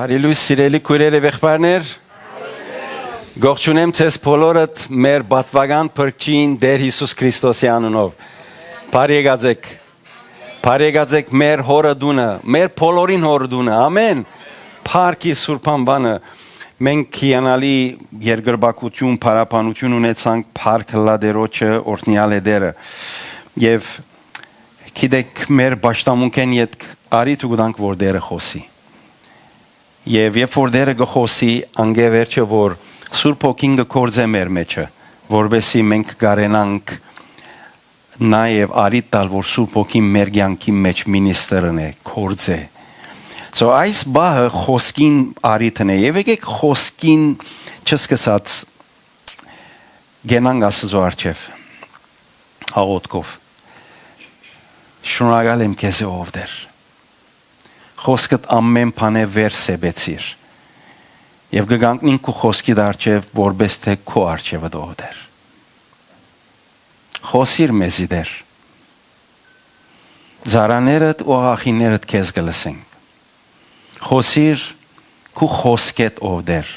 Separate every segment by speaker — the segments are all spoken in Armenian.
Speaker 1: Բարիլույս սիրելի քույրեր եւ եղբայրներ, գողջունեմ ցես բոլորդ մեր բատվական փրկին Տեր Հիսուս Քրիստոսի անունով։ Բարեգացեք մեր հորը դունը, մեր բոլորին հորը դունը, ամեն։ Փառքի սուրբան բանը մենք հիանալի երկրբակություն, փարապանություն ունեցանք փառք լադերոջը օրհնյալ է Տերը։ Եվ գիտեք մեր պաշտամունքեն յետ արի դու գտանք որ Տերը խոսի։ Եվ երբ որ Տերը գխոսի, անգևերջը որ Սուրբ Հոգին գործե մեր մեջը, որովհետեւ մենք կարենանք նաև արիտ տալ, որ Սուրբ Հոգին մեր կյանքի մեջ մինիստրն է, գործե։ So այս բահը խոսքին արիտն է, եւ եկեք խոսքին չսկսած գենանք Աստծո առջև աղոթքով։ Շնորհակալ եմ քեզ ով Տեր։ Խոսքդ ամեն բանը վերսեբեցիր։ Եվ գանքնին քո խոսքի դարչև որպես թե քո առջև ով Տեր։ Խոսիր մեզի Տեր։ Զարաներդ ու աղախիներդ քեզ գլսենք։ Խոսիր քո խոսքեդ ով Տեր։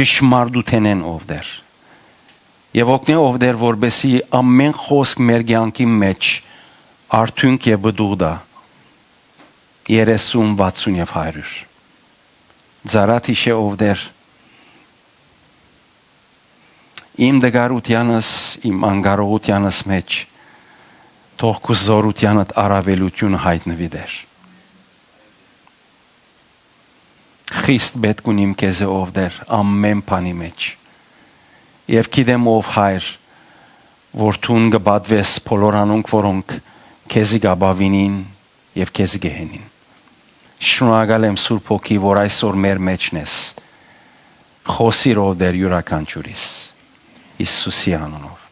Speaker 1: Ճշմարտութենեն ով Տեր։ Եվ օգնի ով Տեր որպեսի ամեն խոսք մեր կյանքի մեջ արդյունք եւ բդուղ դա 30, 60 եւ 100 Զարաթիշե ով Տեր իմ դգարությանս իմ անգարողությանս մեջ թող քո զորությանդ առավելությունը հայտնվի Տեր Քրիստ պետք ունիմ քեզ ով Տեր ամեն բանի մեջ եւ գիտեմ ով հայր որ տուն գբադվես բոլոր անոնք որոնք քեզի գաբավինին եւ քեզի գեհենին Շնորհակալ եմ Սուրբ Հոգի, որ այսօր մեր մեջն ես։ Խոսիր ով Տեր յուրաքանչյուրիս։ Հիսուսի անունով։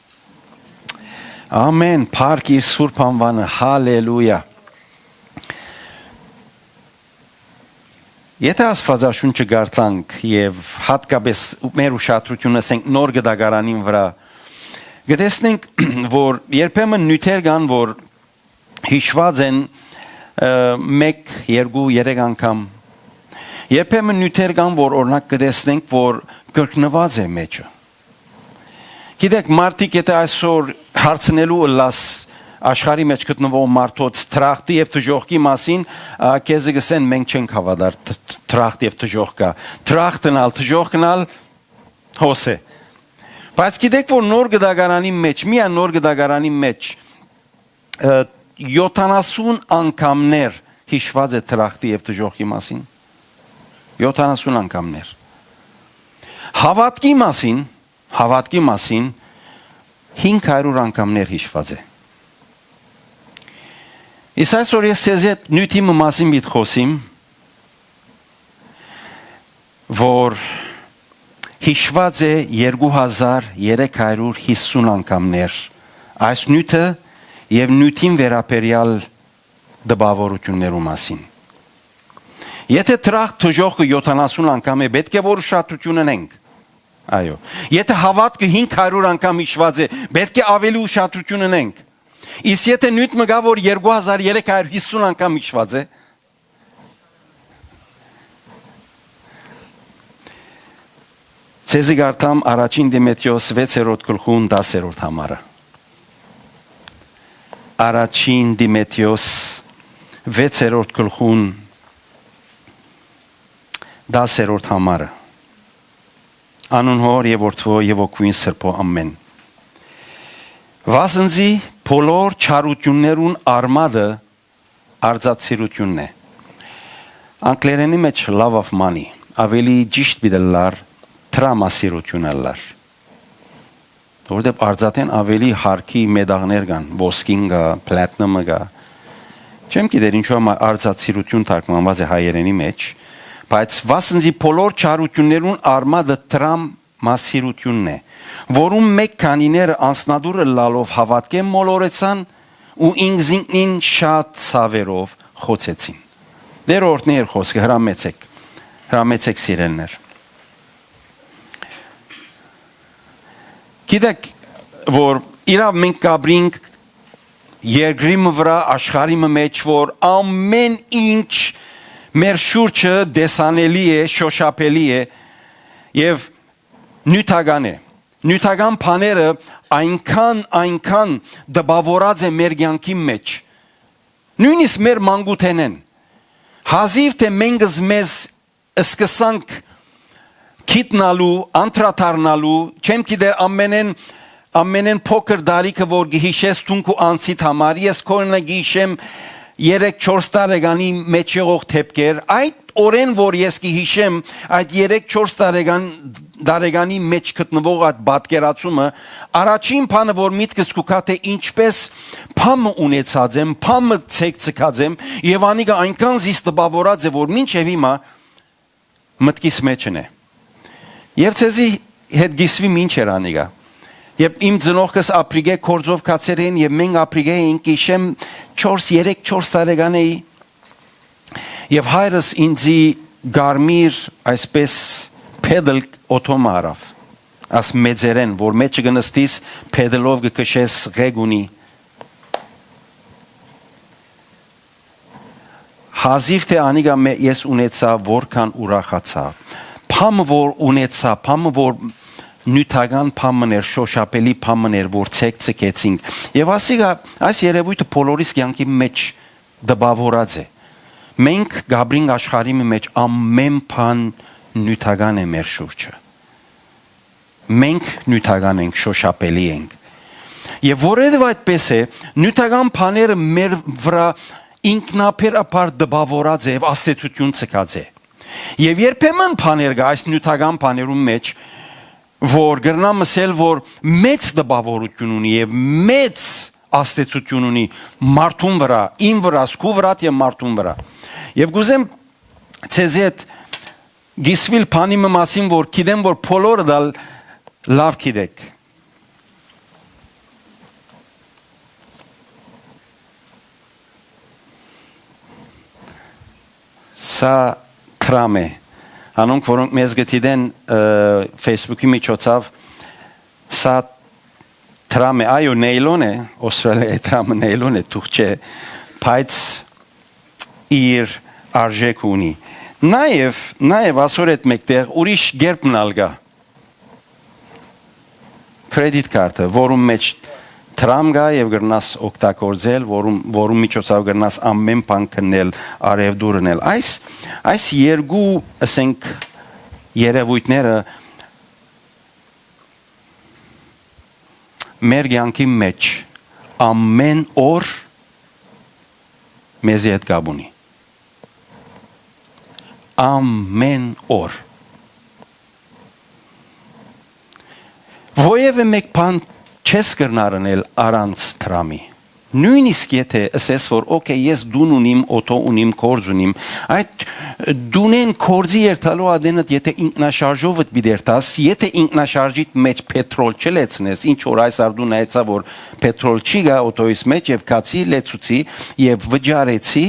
Speaker 1: Ամեն, փառք իր Սուրբ անվանը, հալելույա։ Եթե Աստվածաշունչը գարտանք եւ հատկապես մեր ուշադրությունը ասենք նոր գդագարանին վրա, գտեսնենք, որ երբեմն նյութեր կան, որ հիշված են մեկ, երկու, երեք անգամ երբեմն նյութեր կան, որ օրինակ կտեսնենք, որ կրկնված է մեջը գիտեք, մարդիկ եթե այսօր հարցնելու լաս աշխարհի մեջ գտնվող մարդոց տրախտի եւ դժոխքի մասին քեզ գսեն մենք չենք հավատար տրախտ եւ դժոխքա տրախտնալ դժոխքնալ հոսե բայց գիտեք որ նոր գդագարանի մեջ միան նոր գդագարանի մեջ 70 անգամներ հիշված է տրախտի եւ դժոխքի մասին 70 անգամներ հավատքի մասին 500 անգամներ հիշված է Իսկ այսօր ես ցեզ հետ նյութի մասին մի խոսիմ որ հիշված է 2350 անգամներ այս նյութը Եվ նյութին վերապերյալ դպավորություններու մասին։ Եթե տրախտ դժոխքը 70 անգամ է, պետք է որ ուշադրություն ունենք։ Այո։ Եթե հավատքը 500 անգամ հիշված է, պետք է ավելի ուշադրություն ունենք։ Իսկ եթե նյութ մգա որ 2350 անգամ հիշված է, Ցեզի գարտամ առաջին Դիմեթրիոս 6-րդ գլխուն 10-րդ համարը։ Առաջին Դիմեթրիոս 6-րդ գլխուն 10-րդ համարը Անուն Հոր եւ Որդվո եւ Օգուին Սրբո ամեն Վասնզի բոլոր չարություններուն արմատը արձածիրությունն է Անգլերենի մեջ love of money ավելի ճիշտ բիդելար տրամասիրություններ Որտեղ արձատեն ավելի հարկի մեդաղներ կան, ոսկին կա, պլատինումը կա։ Չեմ գիտեր ինչու արձածիրություն թարգմանված է հայերենի մեջ, բայց վասնզի բոլոր չարություններուն արմատը տրամասիրությունն է, որում մեկ քանիները անձնադուրը լալով հավատքեն մոլորեցան ու ինքնին շատ ցավերով խոցեցին։ Դեր օրհներ խոսքը հրամեցեք սիրելներ։ Գիտեք, որ իրավ մենք կաբրինք երկրի վրա աշխարհի մեջ, որ ամեն ինչ մեր շուրջը դեսանելի է, շոշափելի է եւ նյութական է։ Նյութական բաները այնքան դպավորած է մեր կյանքի մեջ։ Նույնիսկ մեր մանկութենեն։ Հազիվ թե մենք մեզ սկսանք քիտնալու, անդրադառնալու, չեմ գիտեր ամենեն փոքր դարիքը որ գիհիշես թունքու անցիդ համար, ես քորնը գիհիշեմ 3-4 տարեկանի մեջ եղող թեփքեր, այդ օրեն որ ես գիհիշեմ այդ 3-4 տարեկանի մեջ գտնվող այդ պատկերացումը, առաջին բանը որ միտքս կուքա թե ինչպես փամը ունեցած եմ, փամը ցեկցկած եմ եւ անիկա այնքան զիս տպավորած է որ մինչեւ հիմա մտքիս մեջն է։ Եվ ցեզի հետ գիսվի ինչ էր անիկա։ Եվ իմ ծնողքս ապրիգե կորձով կացեր էին եւ մենք ապրիգե էինք իշեմ 3-4 տարեկան էի եւ հայրս ինձի գարմիր այսպես pedal օտոմարավ աս մեծերեն որ մեջը գնստիս pedalով գկշես ղեգունի հազիվ թե անիկա ես ունեցա որքան ուրախացա փամը որ ունեցա փամը որ նյութական փամներ, շոշափելի փամներ, որ ցեկցկեցինք։ Եվ ասիկա այս երևույթը բոլորիս կյանքի մեջ դպավորած է։ Մենք գաբրին աշխարհի մեջ ամեն բան նյութական է մեր շուրջը։ Մենք նյութական ենք, շոշափելի ենք։ Եվ որովհետև այդպես է, նյութական բաները մեր վրա ինքնաբերաբար դպավորած է եւ աստեցություն ցկած է։ Եվ երբեմն բաներ կա այս նյութական բաներում մեջ որ գրնամ ասել որ մեծ դպավորություն ունի եւ մեծ աստեցություն ունի մարդուն վրա, իմ վրա, սկու վրա եւ մարդուն վրա։ Եվ գուզեմ ցեզի հետ գիսվիլ բանի մասին որ գիտեմ որ բոլորը դա լավ գիտեք։ Սա տրամ է Անոնք որոնք մեզ գտիդեն Facebook-ի միջոցով սա տրամ է, այո նեյլոն է, Ավստրալիայի տրամը նեյլոն է, թուղթ չէ, բայց իր արժեք ունի։ Նաև ասոր այդ մեկտեղ ուրիշ գերբ նալգա։ Credit card-ը, որում մեջ տրամ գա եւ գրնաս օգտագործել, որում միջոցով գրնաս ամեն բան կնել, արևդուրնել։ Այս երկու ասենք երևույթները մեր կյանքի մեջ ամեն օր մեզի հետ կապ ունի։ Ամեն օր։ Որևէ մեկ բան չես կրնարնել առանց տրամի։ Նույնիսկ եթե ասես որ օքեյ ես դուն ունիմ, օտո ունիմ, կորձ ունիմ, այդ դունեն կորձի երթալու ադենդ եթե ինքնաշարժով դերտաս, եթե ինքնաշարժիտ մեջ պետրոլ չլեցնես, ինչ որ այս արդուն այցա որ պետրոլ չի գա օտոյիս մեջ եւ կացի լեցուցի եւ վճարեցի,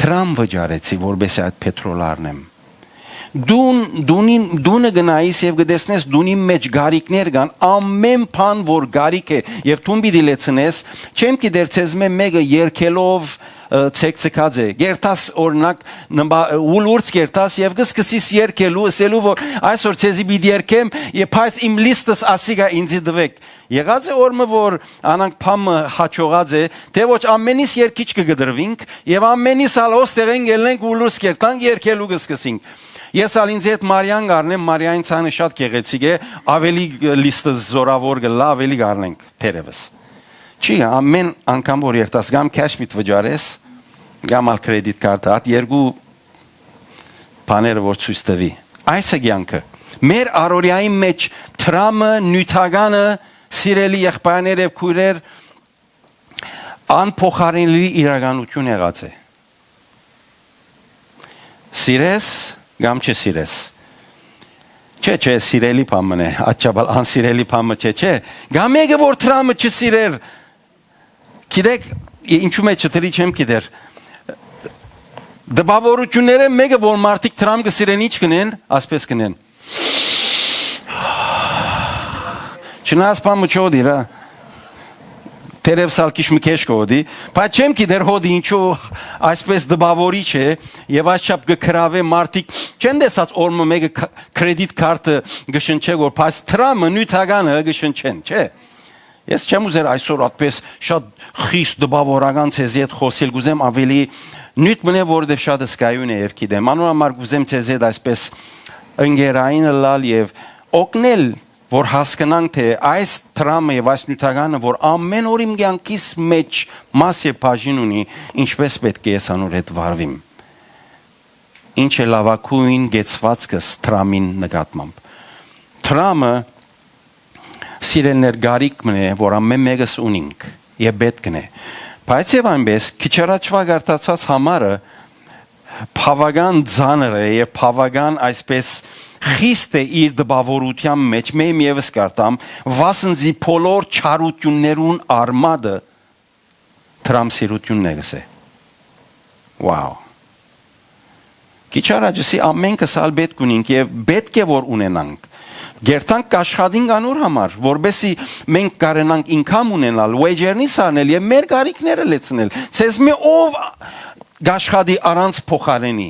Speaker 1: տրամ վճարեցի, որբեսի այդ պետրոլ առնեմ։ Դունը գնայիս եւ գտեսնես դունի մեջ գարիկներ կան ամեն բան որ գարիկ է եւ դուն պիտի լեցնես չեմ գիտեր ցեզ մեկը երկելով ցեկցկած է գերտաս օրինակ ուլուրց գերտաս եւ գսկսիս երկելու ասելու որ այսօր ցեզի պիտի երկեմ եւ բայց իմ լիստս ասիգա ինձի դվեք եղած է օրը որ անանք փամը հաճողած է թե ոչ ամենից երկիչ կգդրվինք եւ ամենից ալոս տեղեն գելենք ուլուրց գերտանք երկելու գսկսինք Ես ալինձի հետ Մարիան գարնեմ, Մարիային ցանը շատ գեղեցիկ է, ավելի լիստը զորավոր գլա, ավելի գարնենք թերևս։ Չի, ամեն անգամ որ երտաս գամ cash mit վճարես, գամ ալ credit card, at երկու բաները որ ցույց տվի։ Այս է կյանքը։ Մեր առօրյայի մեջ տրամը, նյութականը, սիրելի եղբայրներ եւ քույրեր անփոխարինելի իրականություն եղած է։ Սիրես Գամ չսիրես։ Չէ, սիրելի բան է, աչաբալ անսիրելի բան չէ։ Գամ եկը որ տրամը չսիրեր։ Գիտեք, ինչու մեջ չտրի չեմ գիտեր։ Դպավորությունները մեկը որ մարդիկ տրամ կսիրեն ինչ կնեն, ասպես կնեն։ Չնայած բանը չոդիրա։ Թերև սալքիչ մկեշ կոդի, բայց չեմ գիտեր հոդի ինչու այսպես դպավորիչ է եւ այսչափ գքրավե մարտիկ չեն դեսած օրմը մեկը կրեդիտ քարտը գշնչե որ բայց տրամը նյութականը գշնչեն, չէ։ Ես չեմ ուզեր այսօր այդպես շատ խիստ դպավորական ցեզի հետ խոսել, գուզեմ ավելի նյութ մնե որովհետեւ շատ սկայուն է եւ գիտեմ, անորոշ գուզեմ ցեզի հետ այսպես ընկերային լալ եւ օգնել որ հասկանանք թե այս տրամը եւ այս նյութականը որ ամեն օր իմ կյանքիս մեջ մաս եւ բաժին ունի ինչպես պետք է ես անոր հետ վարվիմ ինչ է լավակույն գեցվածքս տրամին նկատմամբ տրամը սիրելներ գարիք մնե որ ամեն մեկս ունինք եւ պետք է բայց եւ այնպես քիչ առաջվա գարտացած համարը բավական ծանր է եւ բավական այսպես խիստ է իր դպավորության մեջ մեմ եւս կարտամ վասնզի բոլոր չարություններուն արմատը տրամսիրությունն է գսե վաու քիչ առաջի ամենքս ալ պետք ունենք եւ պետք է որ ունենանք գերտանք աշխատին անոր համար որբեսի մենք կարենանք ինքամ ունենալ վեջերնի սարնել եւ մեր գարիքները լեցնել ցեզ մի ով գաշխադի առանց փոխարենի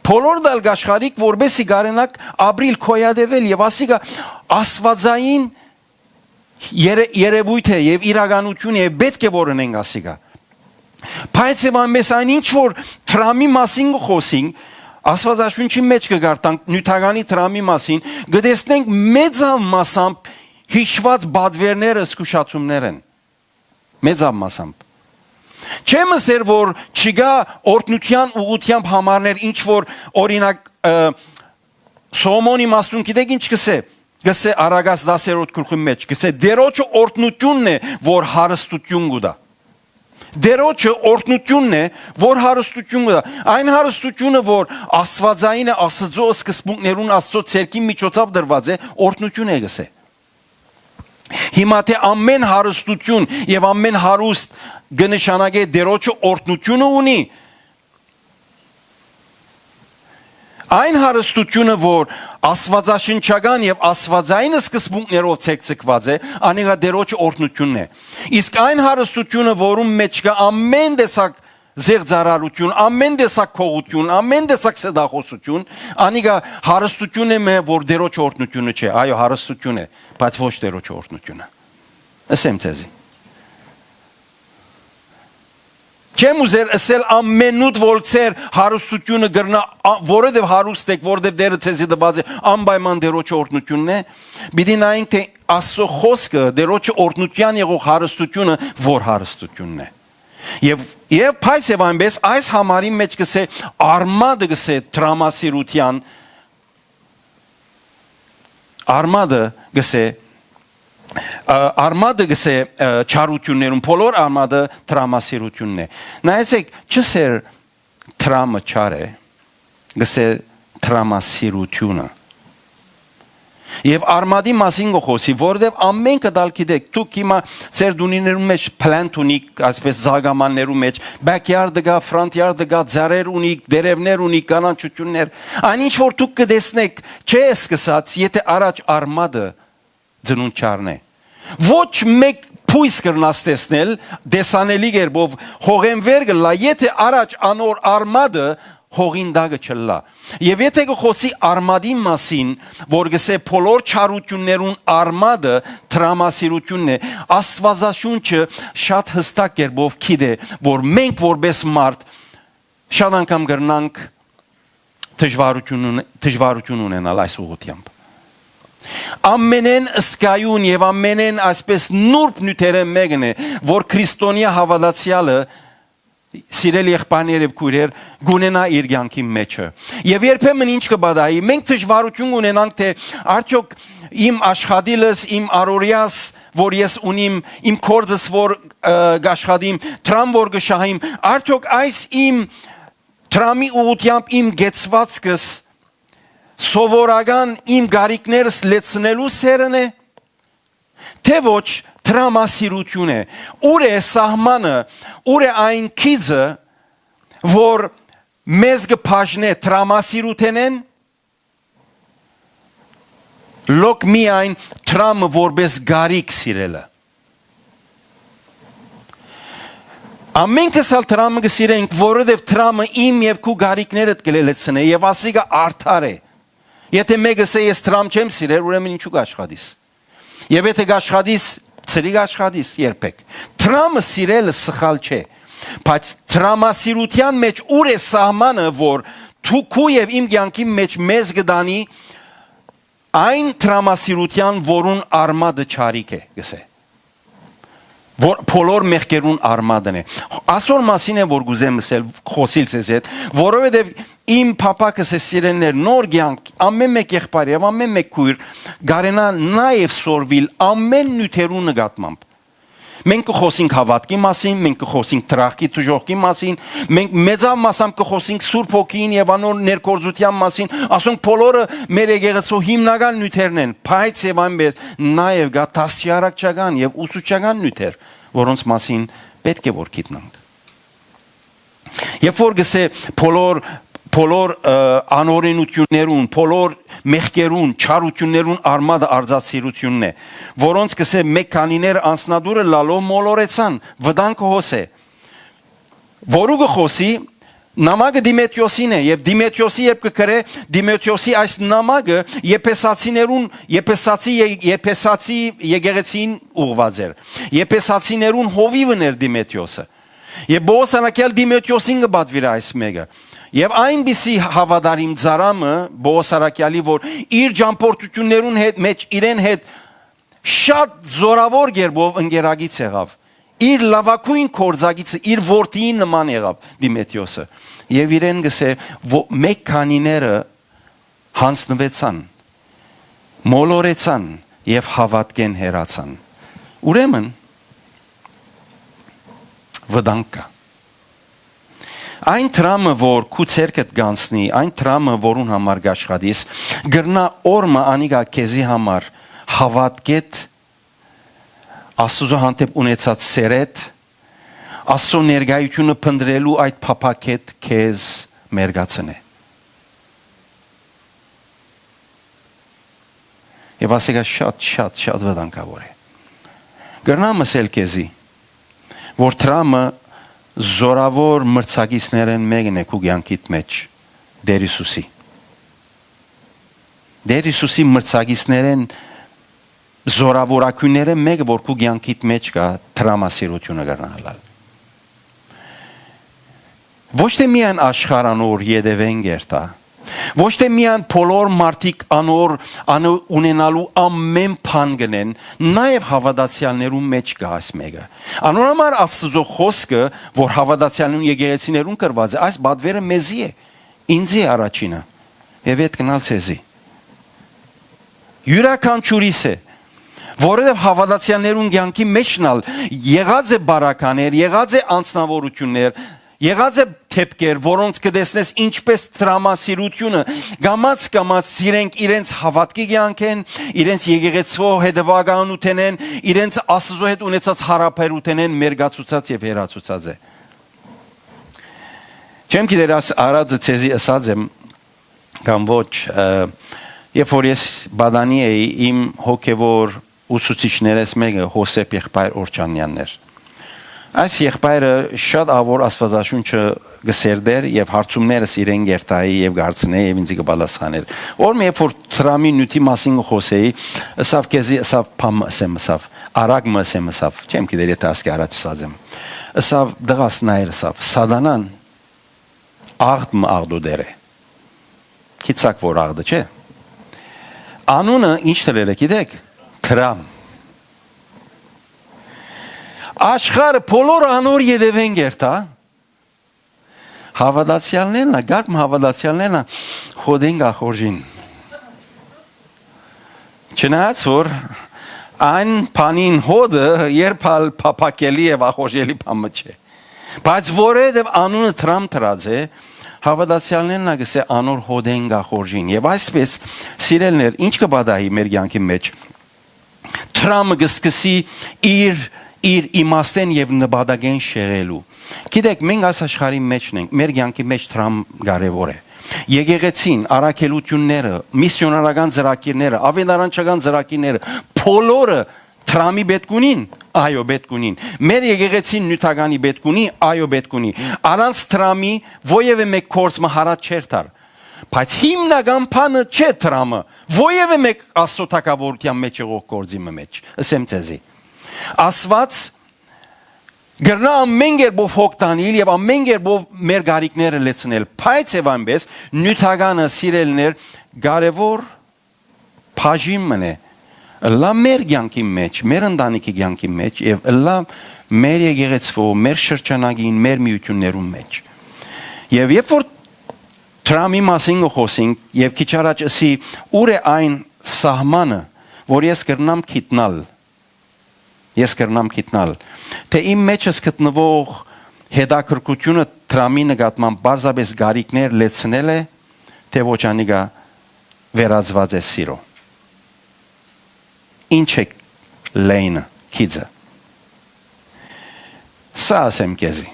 Speaker 1: բոլոր դալ գաշխարիկ որբեսի գարենակ ապրիլ քոյադեվել եւ ասիկա աստվածային երևույթ է եւ իրականություն է պետք է որ ունենք ասիկա բայց եւ ամես այն ինչ որ տրամի մասին խոսենք աստվածաշունչի մեջ կգարտանք նյութականի տրամի մասին գտեսնենք մեծավ մասամբ հիշված բադվերները զգուշացումներ են մեծավ մասամբ Չեմ ասեր որ չգա օրտնության ուղղությամբ համարներ ինչ որ օրինակ Սոմոնի մասուն գիտեք ինչ գսե Արագած 10-րդ գլխի մեջ գսե դերոջը օրտնությունն է որ հարստություն գուտա Դերոջը օրտնությունն է որ հարստություն գուտա այն հարստությունը որ աստվածային է Աստծո սկզբունքներուն Աստծո ցերկի միջոցով դրված է օրտնություն է գսե Հիմա թե ամեն հարստություն եւ ամեն հարուստ գնշանագե դերոջը օրտնությունը ունի Այն հարստությունը որ աստվածաշնչական եւ աստվածային սկզբունքներով ցեկցկված է անիգա դերոջը օրտնությունն է իսկ այն հարստությունը որում մեջ կա ամեն տեսակ Զեղծարարություն, ամեն տեսակ քողություն, ամեն տեսակ սդախոսություն, անիգա հարստություն է որ դերոջ օրտնությունը չէ, այո հարստություն է, բայց ոչ դերոջ օրտնությունը։ Ասեմ ցեզի։ Չեմ ուզել ասել ամենուտ volcer հարստությունը գրնա որովհետև հարուստ եք, որովհետև դերը ցեզի դված է անպայման դերոջ օրտնությունն է, պիտի նայենք թե Աստծո խոսքը դերոջ օրտնության եղող հարստությունը որ հարստությունն է։ Եվ փայս եւ այնպես այս համարի մեջ գսե արմադը գսե տրամասիրության արմադը գսե չարություններուն բոլոր արմադը տրամասիրությունն է նայեցեք չսեր տրամը չար է գսե տրամասիրությունը Եվ արմադի մասին գոհոսի, որովհետև ամենքը դալ գիտեք, դուք հիմա ձեր դունիներում մեջ պլանտ ունիք, այսպես զարգամաններում մեջ, backyard-ը գա, front-yard-ը գա, ձարեր ունիք, դերևներ ունիք, կանաչություններ, այն ինչ որ դուք կտեսնեք, չէ սկսած, եթե առաջ արմադը ծնունդ չառնե։ Ոչ մեկ փույս կրնաս տեսնել, դեսանելի գերբով հողեն վեր գլա, եթե առաջ անոր արմադը հողին դագը չլա։ Եվ եթե գխոսի արմադի մասին, որ գսե բոլոր չարություններուն արմադը տրամասիրությունն է, Աստվածաշունչը շատ հստակ կերպով գիտե, որ մենք որպես մարդ շատ անգամ կրնանք դժվարություն ունենալ այս ուղղությամբ։ Ամենեն սկայուն եւ ամենեն այսպես նուրբ նյութերը մեկն է, որ քրիստոնյա հավատացյալը Սիրելի եղբայրներ եւ քույրեր գունենա իր կյանքի մեջը եւ երբեմն ինչ կբադայի մենք դժվարություն ունենանք թե արդյոք իմ աշխատիլս իմ արորիաս որ ես ունիմ իմ կորձս որ գաշխադիմ տրամ որ գշահիմ արդյոք այս իմ տրամի ուղությամբ իմ գեցվածքս սովորական իմ գարիկներս լեցնելու սերն է թե ոչ տրամասիրություն է, ուր է սահմանը, ուր է այն քիզը, որ մեզ գպաշնե տրամասիրութենեն, լոք միայն տրամը որպես գարիկ սիրելը։ Ամենքս ալ տրամը գսիրենք, որովհետև տրամը իմ եւ քու գարիկներդ կլելեցնե եւ ասիգա արդար է։ Եթե մեկը ասե ես տրամ չեմ սիրել, ուրեմն ինչու գաշխատիս։ Եվ եթե գաշխատիս, ծրի գաշխատիս երբեք։ Տրամը սիրելը սխալ չէ։ Բայց տրամասիրության մեջ ուր է սահմանը, որ քու եւ իմ կյանքի մեջ մեզ գտանի այն տրամասիրության, որուն արմատը չարիք է, գսե։ Որ բոլոր մեղքերուն արմատն է։ Այսօր մասին է որ գուզեմ ասել խոսիլ ցեզ հետ, որովհետև իմ փապակս է սիրելներ նոր կյանք, ամեն մեկ եղբայր եւ ամեն մեկ քույր գարենա նաեւ սորվիլ ամեն նյութերու նկատմամբ։ Մենք կխոսենք հավատքի մասին, մենք կխոսենք տրախքի դժողքի մասին, մենք մեծավ մասամբ կխոսենք Սուրբ Հոգին եւ անոր ներկործության մասին, ասենք բոլորը մեր եկեղեցու հիմնական նյութերն են, բայց եւ այնպես նաեւ գա դաստիարակչական եւ ուսուցչական նյութեր, որոնց մասին պետք է որ գիտնանք։ Երբ որ գսե բոլոր անօրենություններուն, բոլոր մեղքերուն, չարություններուն արմատը արձածիրությունն է, որոնց կսե մեկ քանիներ անցնադուրը լալով մոլորեցան, վտանգը հոսե։ Որու կխոսի նամակը Դիմեթրիոսին է եւ Դիմեթրիոսի երբ կգրե Դիմեթրիոսի այս նամակը Եփեսացի եկեղեցին ուղված էր։ Եփեսացիներուն հովիվն էր Դիմեթրիոսը։ Եվ Բոոսանակյալ Դիմեթրիոսին կբադվիր այս մեկը։ Եվ այնպիսի հավատարիմ ծարամը Բոոսարակյալի, որ իր ճամփորդություններուն մեջ իրեն հետ շատ զորավոր գերբով ընկերագից եղավ։ Իր լավակույն կորձագիցը իր որդիի նման եղավ Դիմեթրիոսը։ Եվ իրեն գսե մեկ քանիները հանձնվեցան, մոլորեցան եւ հավատքեն հերացան։ Ուրեմն վտանգ կա։ Այն տրամը, որ քու ցերկդ գանցնի, այն տրամը, որուն համար գաշխատիս, գրնա օրմը անիգա քեզի համար հավատքետ Աստծո հանդեպ ունեցած սերետ, Աստծո ներկայությունը փնտրելու այդ փափակետ քեզ մերգացնե։ Եվ ասեգա շատ վտանգավոր է։ Գրնամ ասել քեզի, որ տրամը զորավոր մրցակիցներեն մեկն է քու կյանքիդ մեջ Տեր Հիսուսի։ Տեր Հիսուսի մրցակիցներեն զորավորակույները մեկը որ քու կյանքիդ մեջ կա տրամասիրությունը գրանալալ։ Ոչ թե միայն աշխարհանոր յետևեն գերտա, ոչ թե միայն բոլոր մարդիկ անոր ունենալու ամեն բան գնեն, նաև հավատացյալներու մեջ կա այս մեկը։ Անոր համար Աստծո խոսքը, որ հավատացյալներուն եկեղեցիներուն կրված է, այս բադվերը մեզի է, ինձի առաջինը, եւ այդ գնալ ցեզի։ Յուրաքանչյուրիս է, որովհետև հավատացյալներուն կյանքի մեջնալ եղած է բարականեր, եղած է անձնավորություններ, եղած է թեփքեր, որոնց կտեսնես ինչպես տրամասիրությունը գամած սիրենք իրենց հավատքի կյանքեն, իրենց եկեղեցու հետևականութենեն, իրենց Աստծո հետ ունեցած հարաբերութենեն մերգացուցած եւ հերացուցած է։ Չեմ գիտեր արածը ցեզի ասած եմ կամ ոչ, երբ որ ես բադանի էի իմ հոգևոր ուսուցիչներս մեկը Հոսեփ եղբայր Օրչանյանն էր։ Այս եղբայրը շատ ավոր աստվածաշունչը գսերդեր եւ հարցումներս իրեն գերտայի եւ գարցնե եւ ինձ կպատասխաներ։ Օրը երբ որ տրամի նյութի մասին խոսեի, ասավ քեզի ասավ փամ ասեմ, արագ մասեմ ասավ, չեմ գիտեր եթե ասկի առաջ ասեմ։ Ասավ դղաս նայր ասավ, սատանան աղդո դեր է։ Քիծակ որ աղդը չէ։ Անունը ինչ դրել է գիտեք։ Տրամ։ Աշխարհը բոլոր անոր յետևեն գերտա հավատացյալներն գարմ հավատացյալներն հոդեն գախորժին չնայած որ այն փանին հոդը երբալ փափակելի եւ ախորժելի բանը չէ բայց որովհետեւ անունը տրամ տրած է հավատացյալներն գսե անոր հոդեն գախորժին եւ այսպես սիրելներ ինչ կբադայի մեր կյանքի մեջ տրամը գսկսի իր իմաստեն եւ նպատակեն շեղելու։ Գիտեք, մենք այս աշխարհի մեջն ենք, մեր կյանքի մեջ տրամ կարևոր է։ Եկեղեցին, առաքելությունները, միսիոնարական ծրագիրները, ավետարանչական ծրագիրները, բոլորը տրամի պետք ունին, Այո, պետք ունին։ Մեր եկեղեցին նյութականի պետք ունի, այո, պետք ունի։ Առանց տրամի ովևէ մեկ կորս մահարած չէր տար։ Բայց հիմնական բանը չէ տրամը։ Ովևէ մեկ աստծոթակավորության մեջ եղող գործի մեջ։ Ասեմ ցեզի։ Աստված գրնա ամեն կերպով հոգ տանել եւ ամեն կերպով մեր գարիկները լեցնել։ Բայց եւ այնպես նյութականը սիրելներ կարևոր բաժին մնե։ Լա մեր կյանքի մեջ, մեր ընտանիքի կյանքի մեջ եւ լա մեր եկեղեցու, մեր շրջանագին, մեր միություններում մեջ։ Եվ երբ որ տրամի մասին խոսենք եւ քիչ առաջ ասի ուր է այն սահմանը, որ ես կրնամ գիտնալ, թե իմ մեջս գտնվող հետաքրքրությունը տրամի նկատմամբ բարձրապես գարիկներ լեցնել է, թե ոչ անիկա վերածված է սիրո։ Ինչ է լայնը, քիծը։ Սա ասեմ քեզի։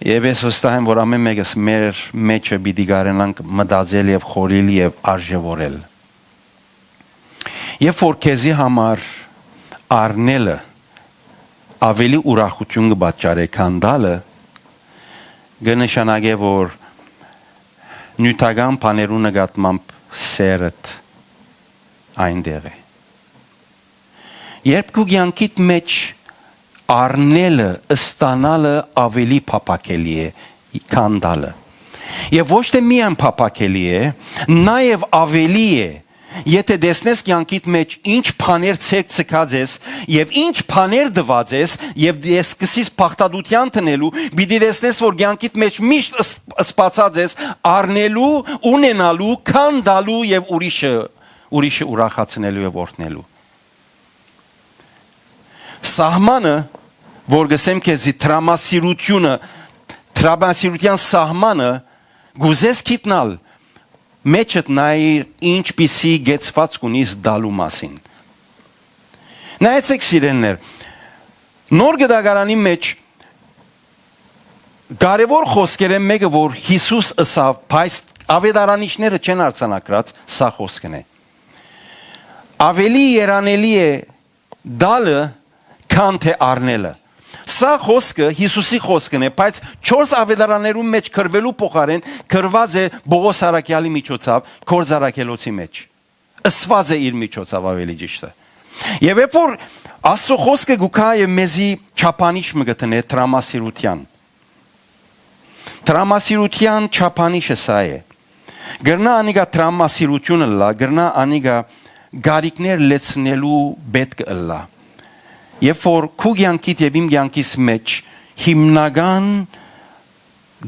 Speaker 1: Եվ ես վստահ եմ, որ ամեն մեկս մեր մեջը պիտի կարողանանք մտածել եւ խորիլ եւ արժևորել։ Երբ որ քեզի համար առնելը ավելի ուրախություն կպատճառի, քան տալը, կնշանակե, որ նյութական բաներու նկատմամբ սերդ այնտեղ է։ Երբ քու կյանքիդ մեջ առնելը, ստանալը ավելի փափակելի է, քան տալը։ Եվ ոչ թե միայն փափակելի է, նաև ավելի է, եթե տեսնես կյանքիդ մեջ ինչ բաներ ցերկ ցկած ես եւ ինչ բաներ դված ես եւ ես սկսես փախտadutյան տնելու, պիտի տեսնես, որ կյանքիդ մեջ միշտ սպասած ես առնելու, ունենալու, քան տալու եւ ուրիշը ուրախացնելու եւ օրհնելու։ Սահմանը, որ գսեմ քեզի տրամասիրության սահմանը գուզես գիտնալ մեջդ նայր ինչպիսի գեցված կունիս դալու մասին։ Նայեցեք սիրելիներ, նոր գդագարանի մեջ կարևոր խոսքեր են մեկը, որ Հիսուս ըսավ, բայց ավետարանիչները չեն արձանագրած, սա խոսքն է։ Ավելի երանելի է դալը, քան թե առնելը։ Սա խոսքը Հիսուսի խոսքն է, բայց 4 ավետարաններում մեջ կրվելու փոխարեն կրված է Բողոս Արաքյալի միջոցով, Գործ Արաքելոցի մեջ։ Ըսված է իր միջոցով ավելի ճիշտ է։ Եվ երբ որ Աստծո խոսքը գուքա եւ մեզի չափանիշ մը գտնե տրամասիրության։ Տրամասիրության չափանիշը սա է։ Գրնա անիգա տրամասիրությունը լա, գրնա անիգա գարիկներ լեցնելու պետք լա։ Երբ որ քու կյանքիդ եւ իմ կյանքիս մեջ հիմնական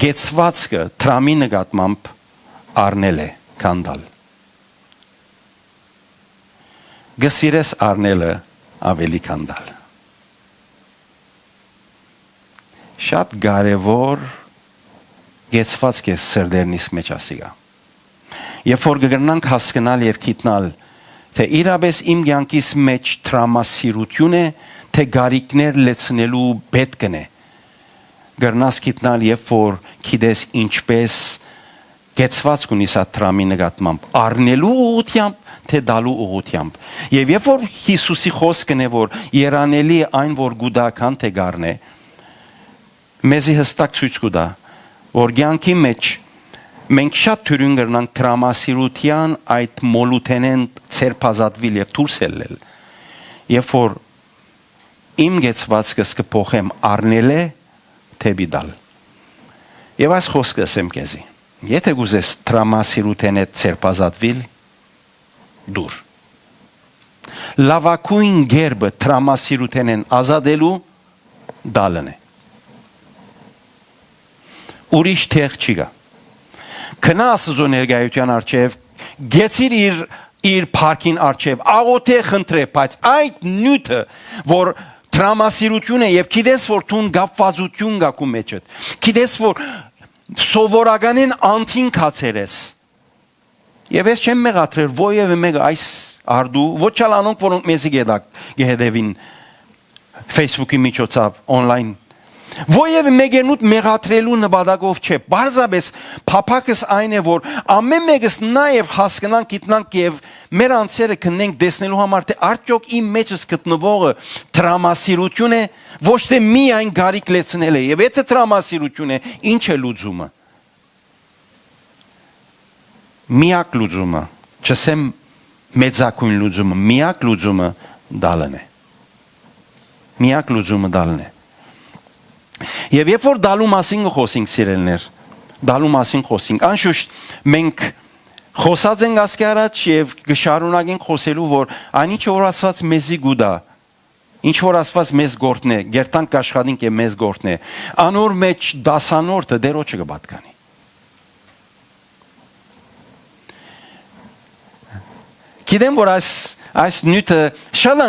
Speaker 1: գեցվածքը տրամի նկատմամբ առնել է, քանդալ։ Գսիրես առնելը ավելի քանդալ։ Շատ կարևոր գեցվածք է սրդերնից մեջ ասիգա։ Երբ որ կգրնանք հասկանալ եւ գիտնալ, թե իրապես իմ կյանքիս մեջ տրամասիրություն է, թե գարիկներ լեցնելու պետքն է։ Գրնաս գիտնալ, երբ որ գիտես ինչպես գեցված կունիս այդ տրամի նկատմամբ, առնելու ուղղությամբ, թե դալու ուղղությամբ։ Եվ երբ որ Հիսուսի խոսքն է, որ երանելի է այն, որ գուդական թե գառնե, մեզի հստակ ցույց կտա, որ կյանքի մեջ մենք շատ թյուրին կրնանք տրամասիրության այդ մոլութենեն ցերպազատվիլ եւ դուրս ելնել։ Երբ որ իմ գեցվածքս կփոխեմ առնել է թե բիդալ։ Եվ այս խոսքը ասեմ քեզի։ Եթե գուզես տրամասիրութենը ցերպազատվիլ, դուր։ Լավակույն գերբը տրամասիրութենեն ազատելու դալն է։ Ուրիշ տեղ չի գա։ Քնա Աստծո ներկայության առջև, գեցիր իր փարքին առջև, աղոթե խնդրե, բայց այդ նյութը, որ տրամասիրություն է եւ գիտես, որ դու գապվածություն գա քու մեջդ, գիտես, որ սովորականին անտին կացեր ես։ Եվ ես չեմ մեղադրել ովևէ մեկը այս արդու, ոչ էլ անոնք, որոնք մեզի գեհդևին Facebook-ի միջոցով on-line Ովևէ մեկերնուտ մեղադրելու նպատակով չէ, բարձրապես փափակս այն է, որ ամեն մեկս նաև հասկանանք, գիտնանք եւ մեր անձերը կնենք դեսնելու համար թե արդյոք իմ մեջս գտնվողը տրամասիրություն է, ոչ թե միայն գարիք լեցնել է, եւ եթե տրամասիրություն է, ինչ է լուծումը։ Միակ լուծումը, չսեմ մեծակույն լուծումը, միակ լուծումը դալն է։ Միակ լուծումը դալն է։ Եվ երբ որ դալու մասին խոսենք սիրելիներ, դալու մասին խոսենք, անշուշտ մենք խոսած ենք ասկի առաջ եւ կշարունակենք խոսելու, որ այն ինչ որ ասված մեզի գուդա, ինչ որ ասված մեզ գործն է, գերտանք աշխատենք եւ մեզ գործն է, անոր մեջ դասանորդը դերոջը կպատկանի։ Գիտեմ, որ այս նյութը շատ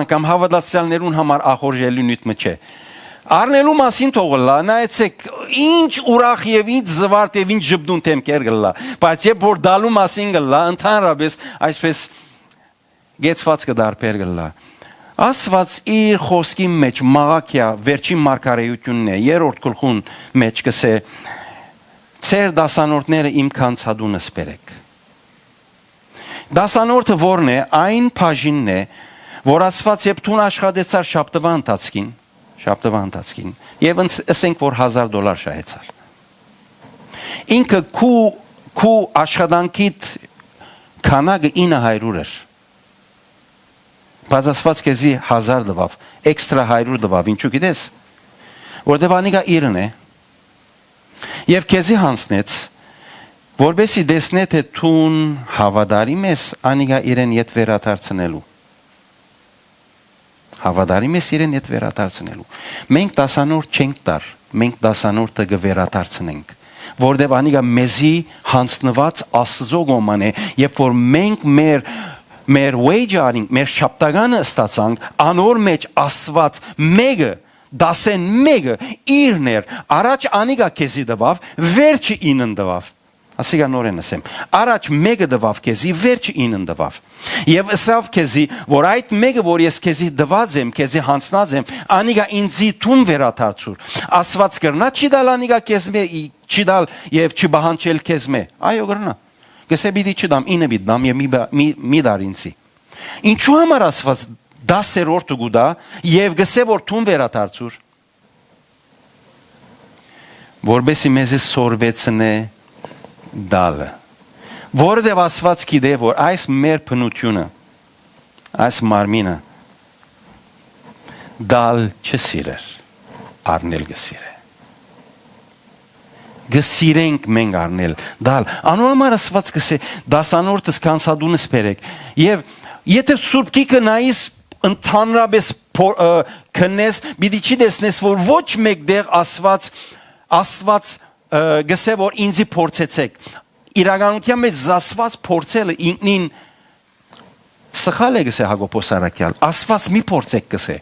Speaker 1: անգամ հավատացյալներուն համար ախորժելի նյութ չէ։ Առնելու մասին թողլա, նայեցեք, ինչ ուրախ եւ ինչ զվարթ եւ ինչ ժպտուն թեմքեր գլա, բայց երբ որ դալու մասին գլա, ընդհանրապես այսպես գեցված կդարբեր գլա։ Աստված իր խոսքի մեջ մաղաքյա վերջին մարգարեությունն է, երրորդ գլխուն մեջ կսե ծեր դասանորդները իմ կանցադունս բերեք։ Դասանորդը որն է, այն բաժինն է, որ Աստված երբ տուն աշխատեցար շաբթվա ընթացքին, եւ ասենք որ $1000 շահեցար։ Ինքը քու աշխատանքիդ քանակը 900 էր։ Բայց Աստված քեզի 1000 տվավ, էքստրա 100 տվավ, ինչու գիտես։ Որտեւ անիկա իրն է։ Եվ քեզի հանցնեց, որբեսի դեսնե թե տուն հավատարիմ ես, անիկա իրեն ետ վերադարձնելու։ Հավատարիմ ես իրեն ետ վերադարձնելու։ Մենք դասանորդ չենք տար, մենք դասանորդը կվերադարձնենք, որտեւ անիկա մեզի հանձնված Աստծո կողմն է, երբ որ մենք մեր wage-ին, մեր շաբթականը ստացանք, անոր մեջ Աստված մեկը դասեն մեկը իրն էր, առաջ անիկա քեզի տվավ, վերջը ինն տվավ։ Ասիկա նորեն ասեմ, առաջ մեկը տվավ քեզի, վերջը ինն տվավ։ Եվ ասավ քեզի, որ այդ մեկը, որ ես քեզի տված եմ, քեզի հանձնած եմ, անիկա ինձի տուն վերադարձուր։ Աստված կրնա չի դալ անիկա քեզմե, չի դալ եւ չբահանջել քեզմե։ Այո կրնա։ Գսե բիդի չդամ, ինը բիդ դամ եւ մի դար ինձի։ Ինչու համար Աստված 10-րդը գուտա եւ գսե որ տուն վերադարձուր։ Որբեսի մեզի սորվեցնե դալը, որովհետև Աստված գիտե, որ այս մեր բնությունը, այս մարմինը դալ չսիրեր, առնել գսիրե։ Գսիրենք մենք առնել դալ։ Անոր համար Աստված գսե դասանորդս կանցադունս բերեք։ Եվ եթե Սուրբ Գիրքը նայես ընդհանրապես քնես, պիտի չի տեսնես, որ ոչ մեկտեղ Աստված գսե որ ինձի փորձեցեք։ Իրականության մեջ զասված փորձելը ինքնին սխալ է գսե Հակոբոս Արաքյալ։ Աստված մի փորձեք գսե։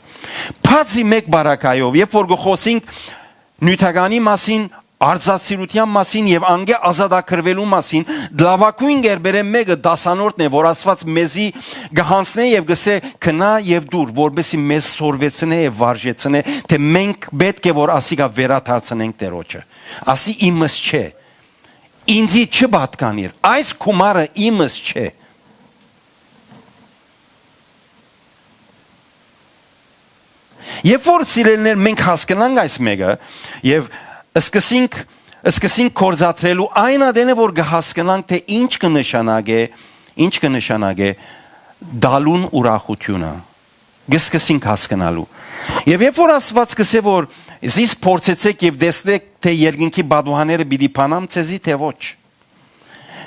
Speaker 1: Բացի մեկ բարակայով, երբ որ գխոսենք նյութականի մասին, արձածիրության մասին եւ անգե ազատագրվելու մասին, լավակույն գերբերը մեկը դասանորդն է, որ Աստված մեզի գահանցնե եւ գսե քնա եւ դուր, որբեսի մեզ սորվեցնե եւ վարժեցնե, թե մենք պետք է որ ասիկա վերադարձնենք Տերոջը։ Ասի իմս չէ։ Ինձի չպատկանիր, այս գումարը իմս չէ։ Երբ որ սիրելիներ մենք հասկանանք այս մեկը եւ սկսենք կորզաթրելու այն ադենը որ կհասկանանք թե ինչ կնշանակե դալուն ուրախությունը գսկսենք հասկանալու եւ երբ որ Աստված կսե որ զիս փորձեցեք եւ տեսնեք թե երկինքի բադուհաները պիտի փանամ ցեզի թե ոչ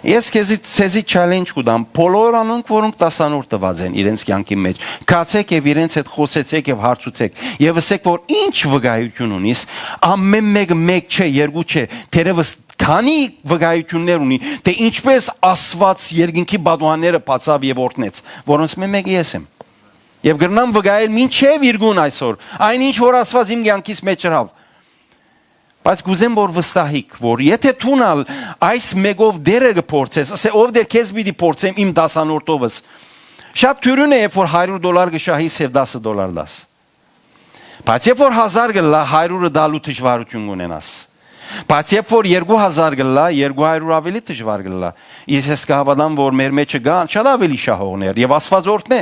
Speaker 1: ես քեզի challenge կուտամ բոլոր անոնք որոնք դասանորդ տված են իրենց կյանքի մեջ կացեք եւ իրենց հետ խոսեցեք եւ հարցուցեք եւ ասեք որ ինչ վկայություն ունիս ամեն մեկը մեկ չէ երկու չէ թերևս քանի վկայություններ ունի թե ինչպես Աստված երկինքի բադուհաները բացավ եւ օրհնեց որոնց մեկը ես եմ եւ գրնամ վկայել մինչեւ իրգուն այսօր այնինչ որ Աստված իմ կյանքից մեջ ջրավ բայց գուզեմ որ վստահիկ որ եթե թունալ այս մեկով դերը կփորձես ասե ով դեր քեզ պիտի փորձեմ իմ դասանորդովս շատ թյուրուն է երբ որ $100 կշահիս եւ $10 դաս բայց երբ որ 1000 գլա 100-ը դալու դժվարություն ունենաս Բայց երբ որ 2000 գլա, 200 ավելի դժվար գլա։ Ես կհավատամ, որ մեր մեջը կան շատ ավելի շահողներ եւ Աստված օրհն է։